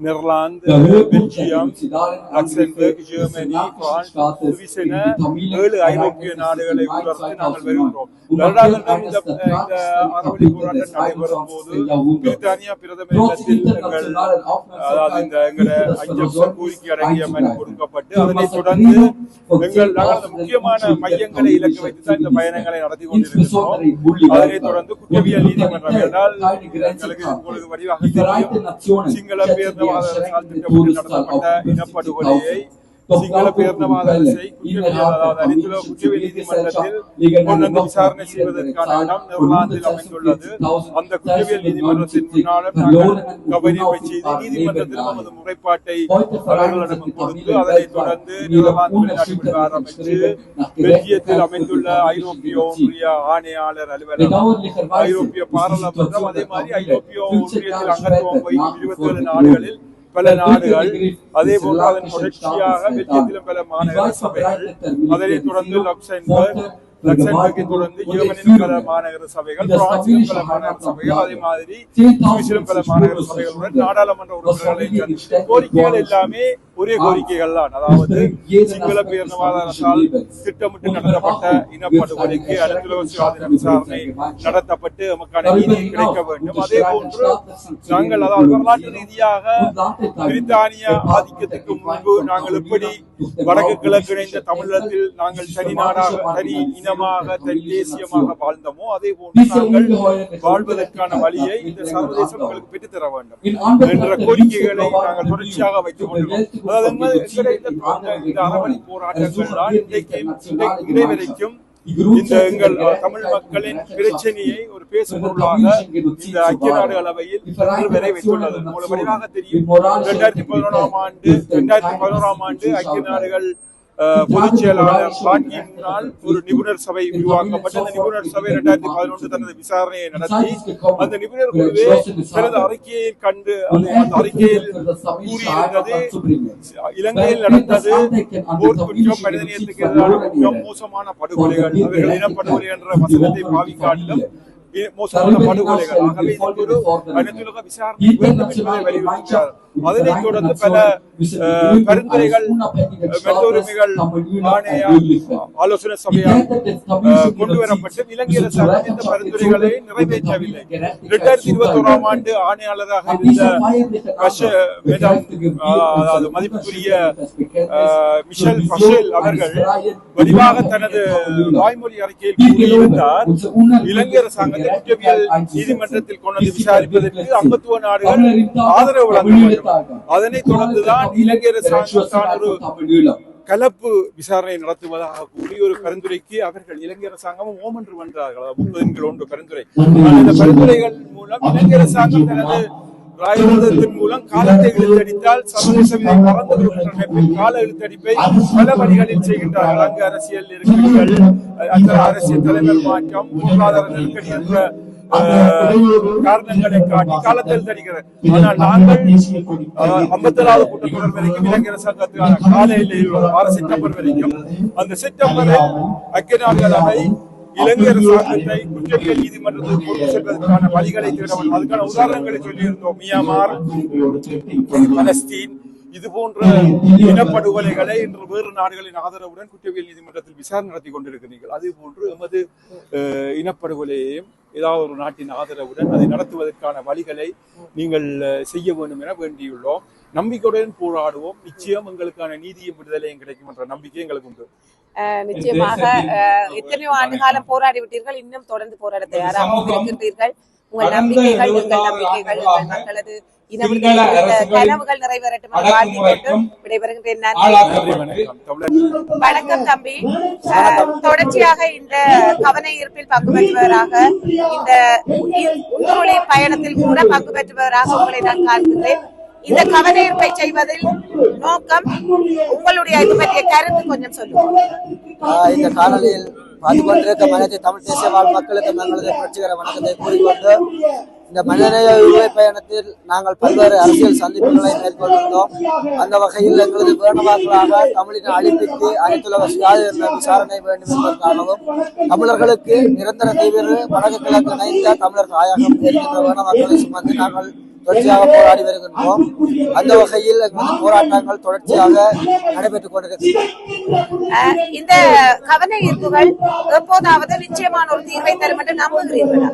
Netherlands, Belgium, Luxembourg, Germany, France, Swiss என 7 ஐரோப்பிய நாடுகளை உள்ளடக்கி நாங்கள் வருகின்றோம். வருடாந்திரம் இந்த அறவழி போராட்டம் நடைபெறும் போது பிரித்தானியா பிரதமர் அதாவது இந்த எங்களை 5 கோரிக்கை அடங்கிய மனு கொடுக்கப்பட்டு அதனைத் தொடர்ந்து நாங்கள் முக்கியமான மையங்களை இலக்கு வைத்துதான் இந்த பயணங்களை நடத்தி கொண்டிருக்கிறோம். அதனைத் தொடர்ந்து குற்றவியல் நீதிமன்றம் என்றால் எங்களுக்கு உங்களுக்கு வடிவாக தெரியும், சிங்கள பேர்ந்த நடத்தப்பட்ட இனப்படுகொலையை சிங்கள பேர்ந்தவாத அரசை குற்றவியல் நீதிமன்றத்தில் விசாரணை செய்வதற்கான இடம் நெதர்லாந்தில் அமைந்துள்ளது. அந்த குற்றவியல் நீதிமன்றத்தின் முன்னாலும் நாங்கள் கவனிப்பை செய்து நீதிமன்றத்தில் நமது முறைப்பாட்டை அவர்களிடம் கொடுத்து அதனைத் தொடர்ந்து நெதர்லாந்து வெளிநாட்டு ஆரம்பித்து பெல்ஜியத்தில் அமைந்துள்ள ஐரோப்பிய ஒன்றிய ஆணையாளர் அலுவலகம், ஐரோப்பிய பாராளுமன்றம், அதே மாதிரி ஐரோப்பிய ஒன்றியத்தில் அங்கத்துவம் 27 நாடுகளில் பல நாடுகள், அதே போன்று அதன் தொடர்ச்சியாக பெல்ஜியத்திலும் பல மாநகர சபைகள், அதனைத் தொடர்ந்து லக்சம்பர்கை தொடர்ந்து ஜெர்மனியிலும் பல மாநகர சபைகள், பிரான்சிலும் பல மாநகர சபைகள், அதே மாதிரி சுவிஸிலும் பல மாநகர சபைகளுடன் நாடாளுமன்ற உறுப்பினர்களை கோரிக்கைகள் எல்லாமே ஒரே கோரிக்கைகள் தான். அதாவது சிங்கள பேரினவாத அரசால் திட்டமிட்டு நடத்தப்பட்ட இனப்படுகொலைக்கு அனைத்துலக சுயாதீன விசாரணை நடத்தப்பட்டு நமக்கான நீதி கிடைக்க வேண்டும். அதே போன்று நாங்கள் அதாவது வரலாற்று ரீதியாக பிரித்தானிய ஆதிக்கத்துக்கு முன்பு நாங்கள் எப்படி வடக்கு கிழக்கு இணைந்த தமிழகத்தில் நாங்கள் தனி நாடாக, தனி இனமாக, தனி தேசியமாக வாழ்ந்தோமோ அதே போன்று நாங்கள் வாழ்வதற்கான வழியை இந்த சர்வதேசம் எங்களுக்கு பெற்றுத்தர வேண்டும் என்ற கோரிக்கைகளை நாங்கள் தொடர்ச்சியாக வைத்துக் கொண்டிருக்கிறோம். இந்த அறவழி போராட்டங்கள் தான் இடைவெளிக்கும் இந்த எங்கள் தமிழ் மக்களின் பிரச்சனையை ஒரு பேசும் பொருளாக இந்த ஐக்கிய நாடுகள் அவையில் நிறைவேற்றுள்ளது. உங்களுக்கு வடிவாக தெரியும், 2011ஆம் ஆண்டு ஐக்கிய நாடுகள் பொதுச் செயலாளர் பான் கி மூனால் ஒரு நிபுணர் சபை உருவாக்கப்பட்டு அந்த நிபுணர் சபை 2011 தனது விசாரணையை நடத்தி அந்த நிபுணர் குழுவே தனது அறிக்கையை கண்டு அந்த அறிக்கையில் கூறியிருந்தது இலங்கையில் நடந்தது போர் குற்றம், மனிதநேயத்துக்கு எதிரான குற்றம், மோசமான படுகொலைகள், அவர்கள் இனப்படுகொலை என்ற வசனத்தை பாவிக்காட்டிலும் மோசமான படுகொலைகள். ஆகவே ஒரு அனைத்துலக விசாரணை வேண்டும் என்பதை வலியுறுத்தினார். அதனைத் தொடர்ந்து பல பரிந்துரைகள் மனித உரிமைகள் ஆணைய ஆலோசனை சபையால் கொண்டு வரப்பட்டு இலங்கை அரசாங்கம் இந்த பரிந்துரைகளை நிறைவேற்றவில்லை. 2021ஆம் ஆண்டு ஆணையாளராக இருந்த மதிப்புக்குரிய மிஷல் பஷேல் அவர்கள் வடிவாக தனது வாய்மொழி அறிக்கையில் கூறியிருந்தார், இலங்கை அரசாங்கத்தை குற்றவியல் நீதிமன்றத்தில் கொண்டு விசாரிப்பதற்கு அங்கத்துவ நாடுகள் ஆதரவு வழங்க வேண்டும். அதனைத் தொடர்ந்துதான் இலங்கை அரசாங்கம் ஒரு கலப்பு விசாரணை நடத்துவதாக கூறி ஒரு பரிந்துரைக்கு அவர்கள் இலங்கை அரசாங்கமும் ஓம் என்று வென்றார்கள். 30 பரிந்துரை. இந்த பரிந்துரைகள் மூலம் இலங்கை அரசாங்கம் தனது ராயபுரத்தின் மூலம் காலத்தை இழுத்தடித்தால் சர்வதேச விதை மறந்து கால இழுத்தடிப்பை பல வழிகளில் செய்கின்றார்கள். அங்கு அரசியல் நெருக்கடிகள், அரசியல் தலைவர் மாற்றம், பொருளாதார நெருக்கடி என்ற காரணங்களை காட்டி காலத்தில் தருகிறது. ஆனால் நாங்கள் 57வது கூட்டத்தொடர் வரைக்கும் இளைஞர் சங்கத்துக்கான கால எல்லையில் வார செப்டம்பர் வரைக்கும் அந்த செப்டம்பரில் ஐக்கிய நாடுகள் அவை இளைஞர் சங்கத்தை குற்றவியல் நீதிமன்றத்தில் கொண்டு செல்வதற்கான வழிகளை தேட வேண்டும். அதுக்கான உதாரணங்களை சொல்லியிருந்தோம். மியான்மர், பலஸ்தீன் இது போன்ற இனப்படுகொலைகளை இன்று வேறு நாடுகளின் ஆதரவுடன் குற்றவியல் நீதிமன்றத்தில் விசாரணை நடத்தி கொண்டிருக்கிறீர்கள். அதே போன்று எமது இனப்படுகொலையையும் ஏதாவது ஒரு நாட்டின் ஆதரவுடன் அதை நடத்துவதற்கான வழிகளை நீங்கள் செய்ய வேண்டும் என வேண்டியுள்ளோம். நம்பிக்கையுடன் போராடுவோம். நிச்சயம் எங்களுக்கான நீதியும் விடுதலையும் கிடைக்கும் என்ற நம்பிக்கை எங்களுக்கு உண்டு. நிச்சயமாக எத்தனையோ ஆண்டு காலம் போராடி விட்டீர்கள், இன்னும் தொடர்ந்து போராட தயாராக இருக்கின்றீர்கள். உங்கள் நம்பிக்கைகள், எங்கள் நம்பிக்கைகள், எங்கள் மக்களது கனவுகள் நிறைவேறட்டும் என வாழ்த்திக்கொண்டு விடைபெறுகின்றேன். நன்றி. வணக்கம் தம்பி. தொடர்ச்சியாக இந்த கவன ஈர்ப்பில் பங்கு பெற்றவராக, இந்த உந்துருளி பயணத்தில் கூட பங்கு பெற்றவராக உங்களை நான் காண்கின்றேன். இந்த கவன ஈர்ப்பை செய்வதில் நோக்கம், உங்களுடைய இது பற்றிய கருத்து கொஞ்சம் சொல்லுங்க. இந்த காணொலியில் பார்த்து கொண்டிருக்கும் அனைத்து தமிழ் தேசிய வாழ் மக்களுக்கு தங்களது புரட்சிகர வணக்கத்தை கூறிக்கொண்டு, இந்த மனிதநேய விடுதலை பயணத்தில் நாங்கள் பல்வேறு அரசியல் சந்திப்புகளை மேற்கொண்டிருந்தோம். அந்த வகையில் எங்களது வேணுமாக்களாக தமிழின் அழிப்பிற்கு அனைத்துலக சுயாதீன விசாரணை வேண்டும் என்பதற்காகவும், தமிழர்களுக்கு நிரந்தர தீவிர வடக்கு கிழக்கு இணைந்த தமிழர் தாயகம் என்கின்ற வேணுமாக்களை சுமந்து நாங்கள் தொடர்ச்சியாக போராடி வருகின்றோம். அந்த வகையில் எங்களது போராட்டங்கள் தொடர்ச்சியாக நடைபெற்றுக் கொண்டிருக்கின்றன. இந்த கவன ஈர்ப்புகள் எப்போதாவது நிச்சயமான ஒரு தீர்வை தரும் என்று நம்புகிறீர்களா?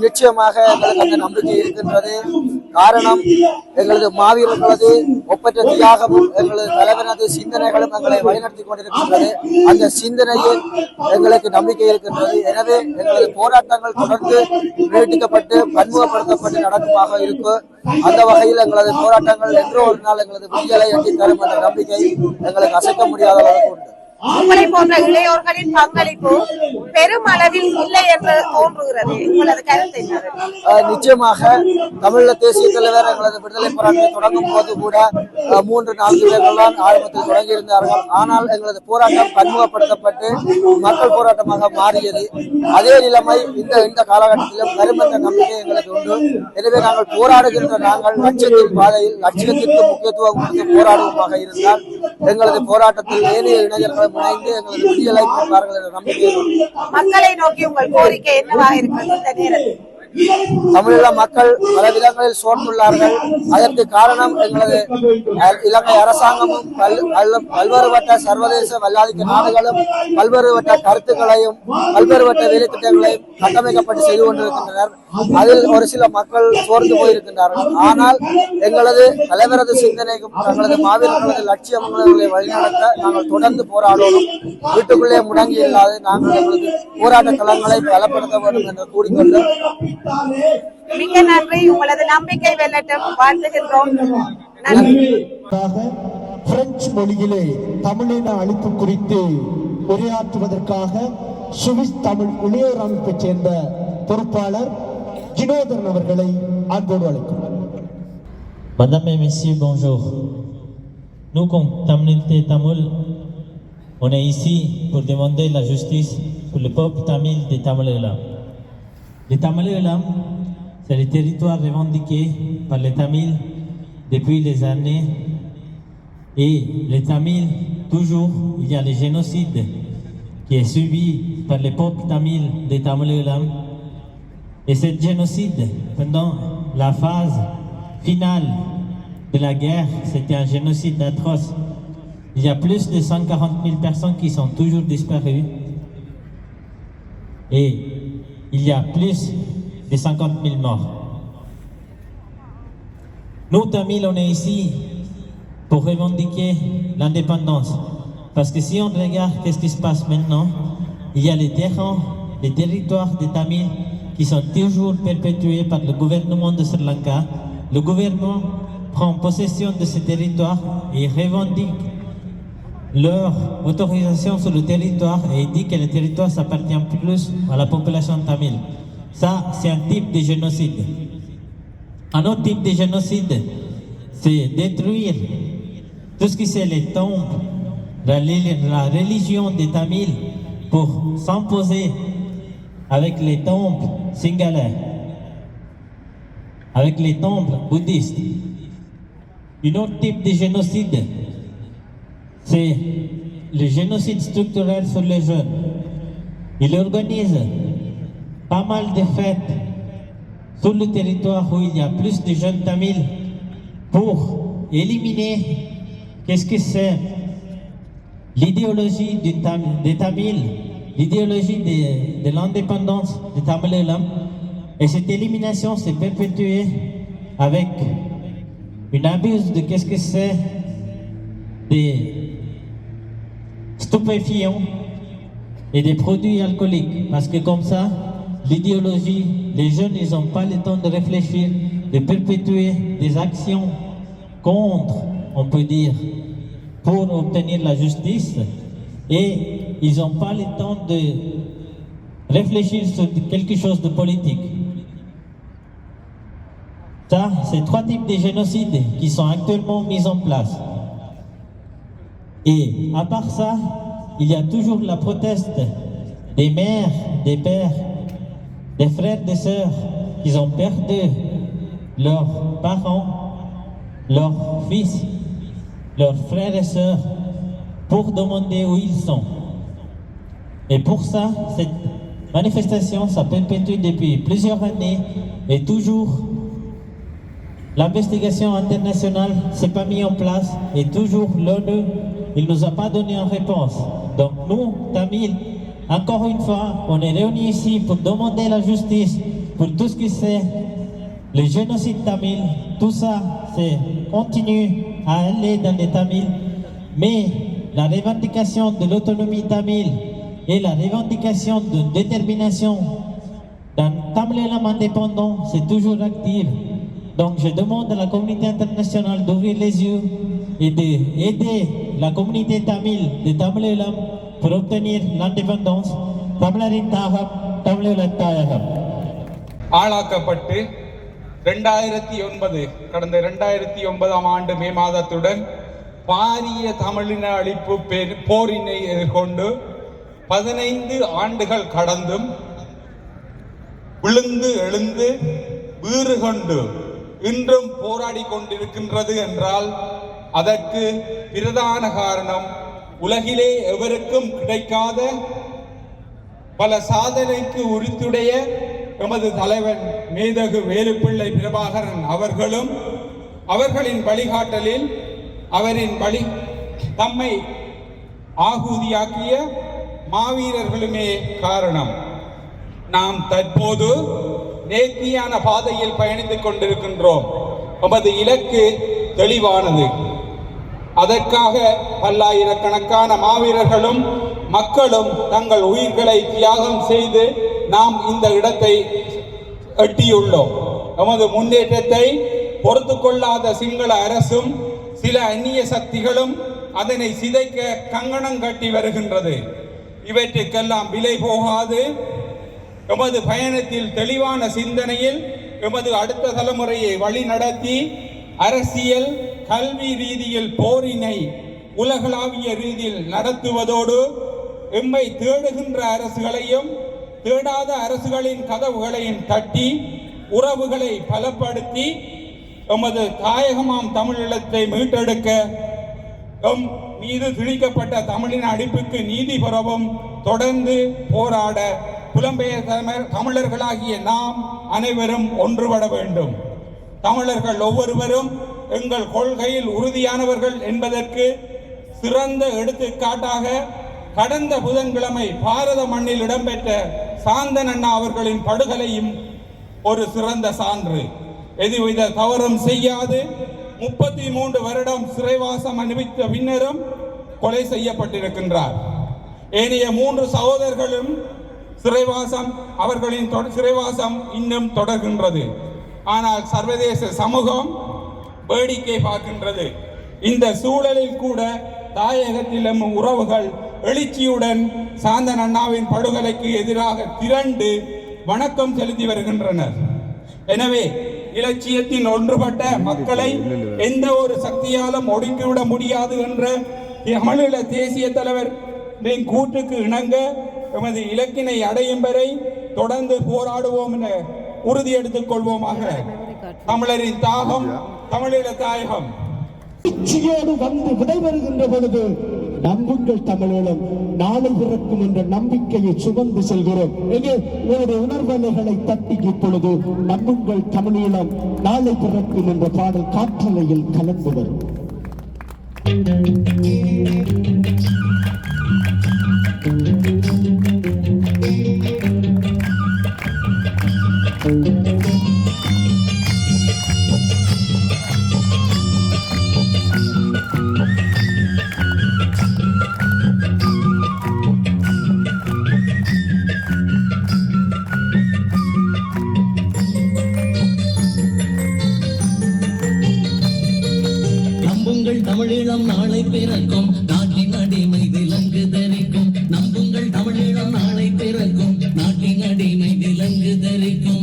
நிச்சயமாக எங்களுக்கு அந்த நம்பிக்கை இருக்கின்றது. காரணம், எங்களது மாவீரர்களது ஒப்பற்ற தியாகமும் எங்களது தலைவனது சிந்தனைகளும் எங்களை வழிநடத்தி கொண்டிருக்கின்றது. அந்த சிந்தனையில் எங்களுக்கு நம்பிக்கை இருக்கின்றது. எனவே எங்களது போராட்டங்கள் தொடர்ந்து நீட்டிக்கப்பட்டு பன்முகப்படுத்தப்பட்டு நடக்குமாக இருக்கும். அந்த வகையில் எங்களது போராட்டங்கள் என்றோ ஒரு நாள் எங்களது விடுதலை எட்டி தரும் என்ற நம்பிக்கை எங்களுக்கு அசைக்க முடியாத அளவுக்கு உண்டு. உங்களை போன்ற இளையோர்களின் பங்களிப்பு பெரும் அளவில் இல்லை என்று தோன்றுகிறது. உங்களது கருத்து என்ன? நிச்சயமாக தமிழக தேசிய தலைவர் எங்களது விடுதலை போராட்டத்தை தொடங்கும் போது கூட 3-4 பேர்கள் தான் ஆரம்பத்தில் தொடங்கியிருந்தார்கள். ஆனால் எங்களது போராட்டம் பன்முகப்படுத்தப்பட்டு மக்கள் போராட்டமாக மாறியது. அதே நிலைமை இந்த காலகட்டத்திலும் வரும் என்ற நம்பிக்கை எங்களுக்கு உண்டு. எனவே நாங்கள் போராடுகின்ற நாங்கள் லட்சியத்தின் பாதையில் லட்சியத்திற்கு முக்கியத்துவம் கொடுத்து போராடுவதாக இருந்தால் எங்களது போராட்டத்தில் ஏனைய இளைஞர்கள் முனைந்து எங்களது விடியலை கொடுப்பார்கள் என்ற நம்பிக்கை. மக்களை நோக்கி உங்கள் கோரிக்கை என்னவாக இருக்கிறது இந்த நேரத்தில்? தமிழீழ மக்கள் பல விதங்களில் சோர்ந்துள்ளார்கள். அதற்கு காரணம் எங்களது இலங்கை அரசாங்கமும் பல்வேறுபட்ட சர்வதேச வல்லாதிக்க நாடுகளும் பல்வேறுபட்ட கருத்துக்களையும் பல்வேறுபட்ட வேலை திட்டங்களையும் கட்டமைக்கப்பட்டு செய்து கொண்டிருக்கின்றனர். அதில் ஒரு சில மக்கள் சோர்ந்து போயிருக்கின்றார்கள். ஆனால் எங்களது தலைவரது சிந்தனைக்கும் தங்களது மாவீரர்களது லட்சியங்களை வழிநடத்த நாங்கள் தொடர்ந்து போராடணும். வீட்டுக்குள்ளே முடங்கி இல்லாது நாங்கள் எங்களது போராட்ட களங்களை பலப்படுத்த வேண்டும் என்று கூறிக்கொண்டு மிக்க நன்றி. உங்களது நம்பிக்கை வெல்லட்டும். வாழ்த்துகின்றோம். நன்றி. பிரெஞ்சு மொழியிலே தமிழின அழிப்பு குறித்து உரையாற்றுவதற்காக சுவிஸ் தமிழ் இளையோர் அமைப்பைச் சேர்ந்த பொறுப்பாளர் ஜினோதரன் அவர்களை அன்போடு அழைக்கிறோம். Madame et messieurs, bonjour. Nous, comme Tamilité Tamil, on est ici pour demander la justice pour le peuple tamil de Tamil Elam. Les Tamil Elam, c'est le territoire revendiqué par les Tamils depuis les années. Et les Tamils, toujours, il y a le génocide qui est subi par les peuples tamils de Tamil Elam. Et ce génocide, pendant la phase finale de la guerre, c'était un génocide atroce. Il y a plus de 140 000 personnes qui sont toujours disparues. Et il y a plus de 50 000 morts. Nous, Tamils, on est ici pour revendiquer l'indépendance. Parce que si on regarde qu'est-ce qui se passe maintenant, il y a les terrains, les territoires des Tamils qui sont toujours perpétués par le gouvernement de Sri Lanka. Le gouvernement prend possession de ces territoires et revendique leur autorisation sur le territoire et dit que le territoire s'appartient plus à la population tamile. Ça, c'est un type de génocide. Un autre type de génocide, c'est détruire tout ce qui c'est les temples, la religion des Tamils pour s'imposer avec les temples singalais. avec les temples bouddhistes. Un autre type de génocide, c'est le génocide structurel sur les jeunes. Il organise pas mal de fêtes sur le territoire où il y a plus de jeunes tamils pour éliminer qu'est-ce que c'est l'idéologie des Tamils, l'idéologie de l'indépendance de Tamil Eelam. Et cette élimination s'est perpétuée avec une abuse de qu'est-ce que c'est des stupéfiants et des produits alcooliques. Parce que comme ça, l'idéologie, les jeunes, ils n'ont pas le temps de réfléchir, de perpétuer des actions contre, on peut dire, pour obtenir la justice. Et ils n'ont pas le temps de réfléchir sur quelque chose de politique. Ça, c'est 3 types de génocides qui sont actuellement mis en place. Et à part ça, il y a toujours la proteste des mères, des pères, des frères, des sœurs qui ont perdu leurs parents, leurs fils, leurs frères et sœurs pour demander où ils sont. Et pour ça, cette manifestation, ça perpétue depuis plusieurs années et toujours l'investigation internationale ne s'est pas mise en place et toujours l'ONU, il ne nous a pas donné une réponse. Donc nous, Tamils, encore une fois, on est réunis ici pour demander la justice pour tout ce qui c'est le génocide tamil. Tout ça, c'est continue à aller dans les Tamils. Mais la revendication de l'autonomie tamile et la revendication de détermination d'un Tamil Eelam indépendant, c'est toujours active. Donc je demande à la communauté internationale d'ouvrir les yeux et d'aider la communauté tamile de Tamil Eelam pour obtenir l'indépendance. தமிழரின் தாகம் தமிழீழத் தாயகம். ஆளாக்கப்பட்டு 2009 கடந்த 2009ஆம் ஆண்டு மே மாதத்துடன் பாரிய தமிழின அழிப்பு போரினை எதிர்கொண்டு 15 ஆண்டுகள் கடந்தும் விழுந்து எழுந்து வீறு கொண்டு இன்றும் போராடி கொண்டிருக்கின்றது என்றால் அதற்கு பிரதான காரணம் உலகிலே எவருக்கும் கிடைக்காத பல சாதனைக்கு உரித்துடைய எமது தலைவன் மேதகு வேலுப்பிள்ளை பிரபாகரன் அவர்களும் அவர்களின் வழிகாட்டலில் அவரின் தம்மை ஆகுதியாக்கிய மாவீரர்களுமே காரணம். நாம் தற்போது நேர்த்தியான பாதையில் பயணித்துக் கொண்டிருக்கின்றோம். நமது இலக்கு தெளிவானது. அதற்காக பல்லாயிரக்கணக்கான மாவீரர்களும் மக்களும் தங்கள் உயிர்களை தியாகம் செய்து நாம் இந்த இடத்தை எட்டியுள்ளோம். நமது முன்னேற்றத்தை பொறுத்து கொள்ளாத சிங்கள அரசும் சில அந்நிய சக்திகளும் அதனை சிதைக்க கங்கணம் கட்டி வருகின்றது. இவற்றுக்கெல்லாம் விலை போகாது. எமது பயணத்தில் தெளிவான சிந்தனையில் எமது அடுத்த தலைமுறையை வழி நடத்தி அரசியல் கல்வி ரீதியில் போரினை உலகளாவிய ரீதியில் நடத்துவதோடு எம்மை தேடுகின்ற அரசுகளையும் தேடாத அரசுகளின் கதவுகளையும் தட்டி உறவுகளை பலப்படுத்தி எமது தாயகமாம் தமிழீழத்தை மீட்டெடுக்க எம் மீது திணிக்கப்பட்ட தமிழின் அடிப்புக்கு நீதி பெறவும் தொடர்ந்து போராட புலம்பெயர் தமிழர்களாகிய நாம் அனைவரும் ஒன்றுபட வேண்டும். தமிழர்கள் ஒவ்வொருவரும் எங்கள் கொள்கையில் உறுதியானவர்கள் என்பதற்கு சிறந்த எடுத்துக்காட்டாக கடந்த புதன்கிழமை பாரத மண்ணில் இடம்பெற்ற சாந்தன் அண்ணா அவர்களின் படுகொலையும் ஒரு சிறந்த சான்று. எதுவித தவறும் செய்யாது 33 வருடம் சிறைவாசம் அனுபவித்த பின்னரும் கொலை செய்யப்பட்டிருக்கின்றார். ஏனைய 3 சகோதரர்களும் அவர்களின் சிறைவாசம் இன்னும் தொடர்கின்றது. ஆனால் சர்வதேச சமூகம் வேடிக்கை பார்க்கின்றது. இந்த சூழலில் கூட தாயகத்திலும் உறவுகள் எழுச்சியுடன் சாந்தன் அண்ணாவின் படுகொலைக்கு எதிராக திரண்டு வணக்கம் செலுத்தி வருகின்றனர். எனவே இலட்சியத்தின் ஒன்றுபட்ட மக்களை எந்த ஒரு சக்தியாலும் ஒடுக்கிவிட முடியாது என்ற தமிழீழ தேசிய தலைவர் கூற்றுக்கு இணங்க எமது இலக்கினை அடையும் வரை தொடர்ந்து போராடுவோம் என உறுதி எடுத்துக் கொள்வோமாக. தமிழரின் தாகம், தமிழீழ தாயகம் இச்சையோடு வந்து விடைபெறுகின்ற பொழுது நம்புங்கள் தமிழீழம் நாளை பிறக்கும் என்ற நம்பிக்கையை சுமந்து செல்கிறோம். எங்கே உங்களுடைய உணர்வலைகளை தட்டி இப்பொழுது நம்புங்கள் தமிழீழம் நாளை பிறக்கும் என்ற பாடல் காற்றலையில் கலந்து வரும். தமிழீழம் நாளை பிறக்கும், நாட்டின் அடிமை விலங்கு தரிக்கும். நம்புங்கள் தமிழீழம் நாளை பிறக்கும், நாட்டின் அடிமை விலங்கு தரிக்கும்.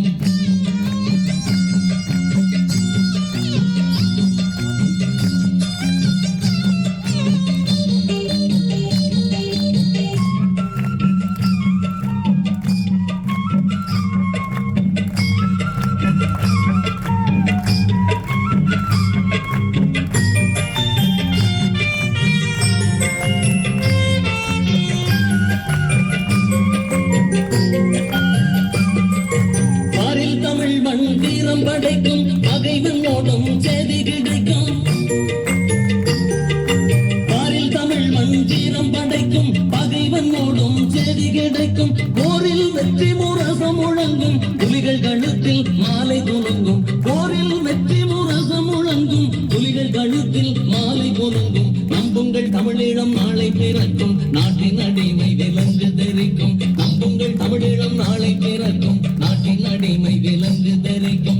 படைக்கும் பகைவனோடும் செய்தி கிடைக்கும். பாரில் தமிழ் மஞ்சீரம் படைக்கும் பகைவனோடும் செய்தி கிடைக்கும். போரில் வெற்றி முரசம் முழங்கும், புலிகள் கழுத்தில் மாலை குலுங்கும். போரில் வெற்றி முரசம் முழங்கும், புலிகள் கழுத்தில் மாலை குலுங்கும். நம்புங்கள் தமிழீழம் நாளை பிறக்கும், நாட்டின் அடிமை விலங்கு தெரிக்கும். நம்புங்கள் தமிழீழம் நாளை பிறக்கும், நாட்டின் அடிமை விலங்கு தெரிக்கும்.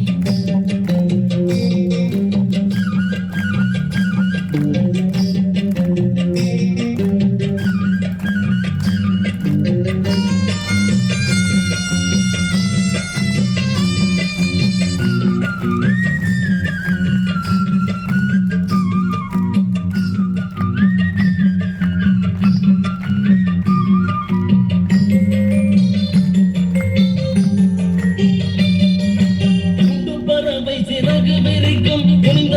சிறகு விரிக்கும், குனிந்த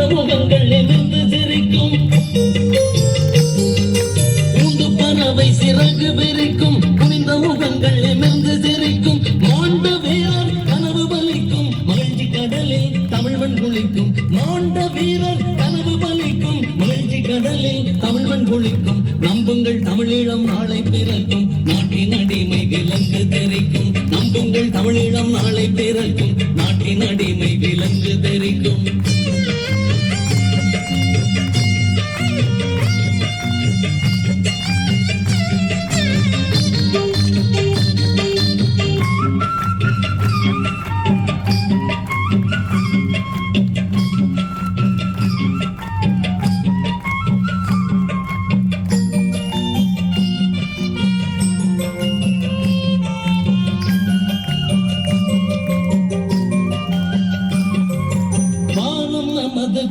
முகங்கள் எமிர்ந்து சிரிக்கும். மாண்ட வீரர் கனவு பலிக்கும், மகிழ்ச்சி கடலில் தமிழ்வன் குளிக்கும். மாண்ட வீரர் கனவு பலிக்கும், மகிழ்ச்சி கடலில் தமிழ்வன் குளிக்கும். நம்புங்கள் தமிழீழம் நாளை பிறக்கும், நாட்டின் அடிமை விலங்கு தெரிக்கும். நம்புங்கள் தமிழீழம் நாளை பிறக்கும், நாட்டின் அடிமை விலங்கு தெரிக்கும்.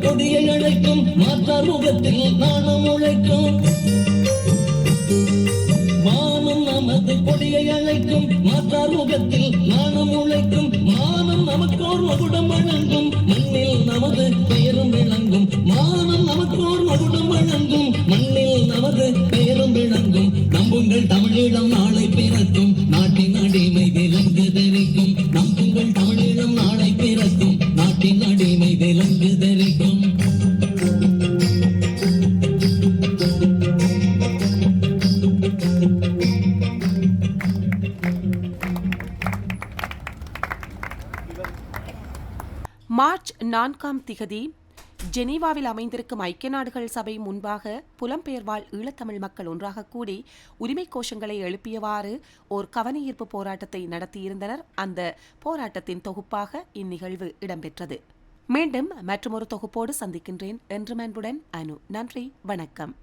கொடியை அழைக்கும், மாற்றார் முகத்தில் நாணம் உழைக்கும். மானம் நமது கொடியை அழைக்கும், மாற்றார் முகத்தில் நாணம் உழைக்கும். மானம் நமக்கோர் மகுடம் வழங்கும், மண்ணில் நமது பெயரும் விளங்கும். மானம் நமக்கோர் மகுடம் வழங்கும், மண்ணில் நமது பெயரும் விளங்கும். நம்புங்கள் தமிழீழம் நாளை பிறக்கும், நாட்டின் அடிமை விலங்கு தெரிக்கும். நம்புங்கள் தமிழீழம் நாளை பிறக்கும், நாட்டின் அடிமை விலங்கு தெரிக்கும். மார்ச் 4 ஜெனீவாவில் அமைந்திருக்கும் ஐக்கிய நாடுகள் சபை முன்பாக புலம்பெயர்வாழ் ஈழத்தமிழ் மக்கள் ஒன்றாக கூடி உரிமை கோஷங்களை எழுப்பியவாறு ஓர் கவனஈர்ப்பு போராட்டத்தை நடத்தியிருந்தனர். அந்த போராட்டத்தின் தொகுப்பாக இந்நிகழ்வு இடம்பெற்றது. மீண்டும் மற்றொரு தொகுப்போடு சந்திக்கின்றேன். என்று அன்புடன் அனு. நன்றி, வணக்கம்.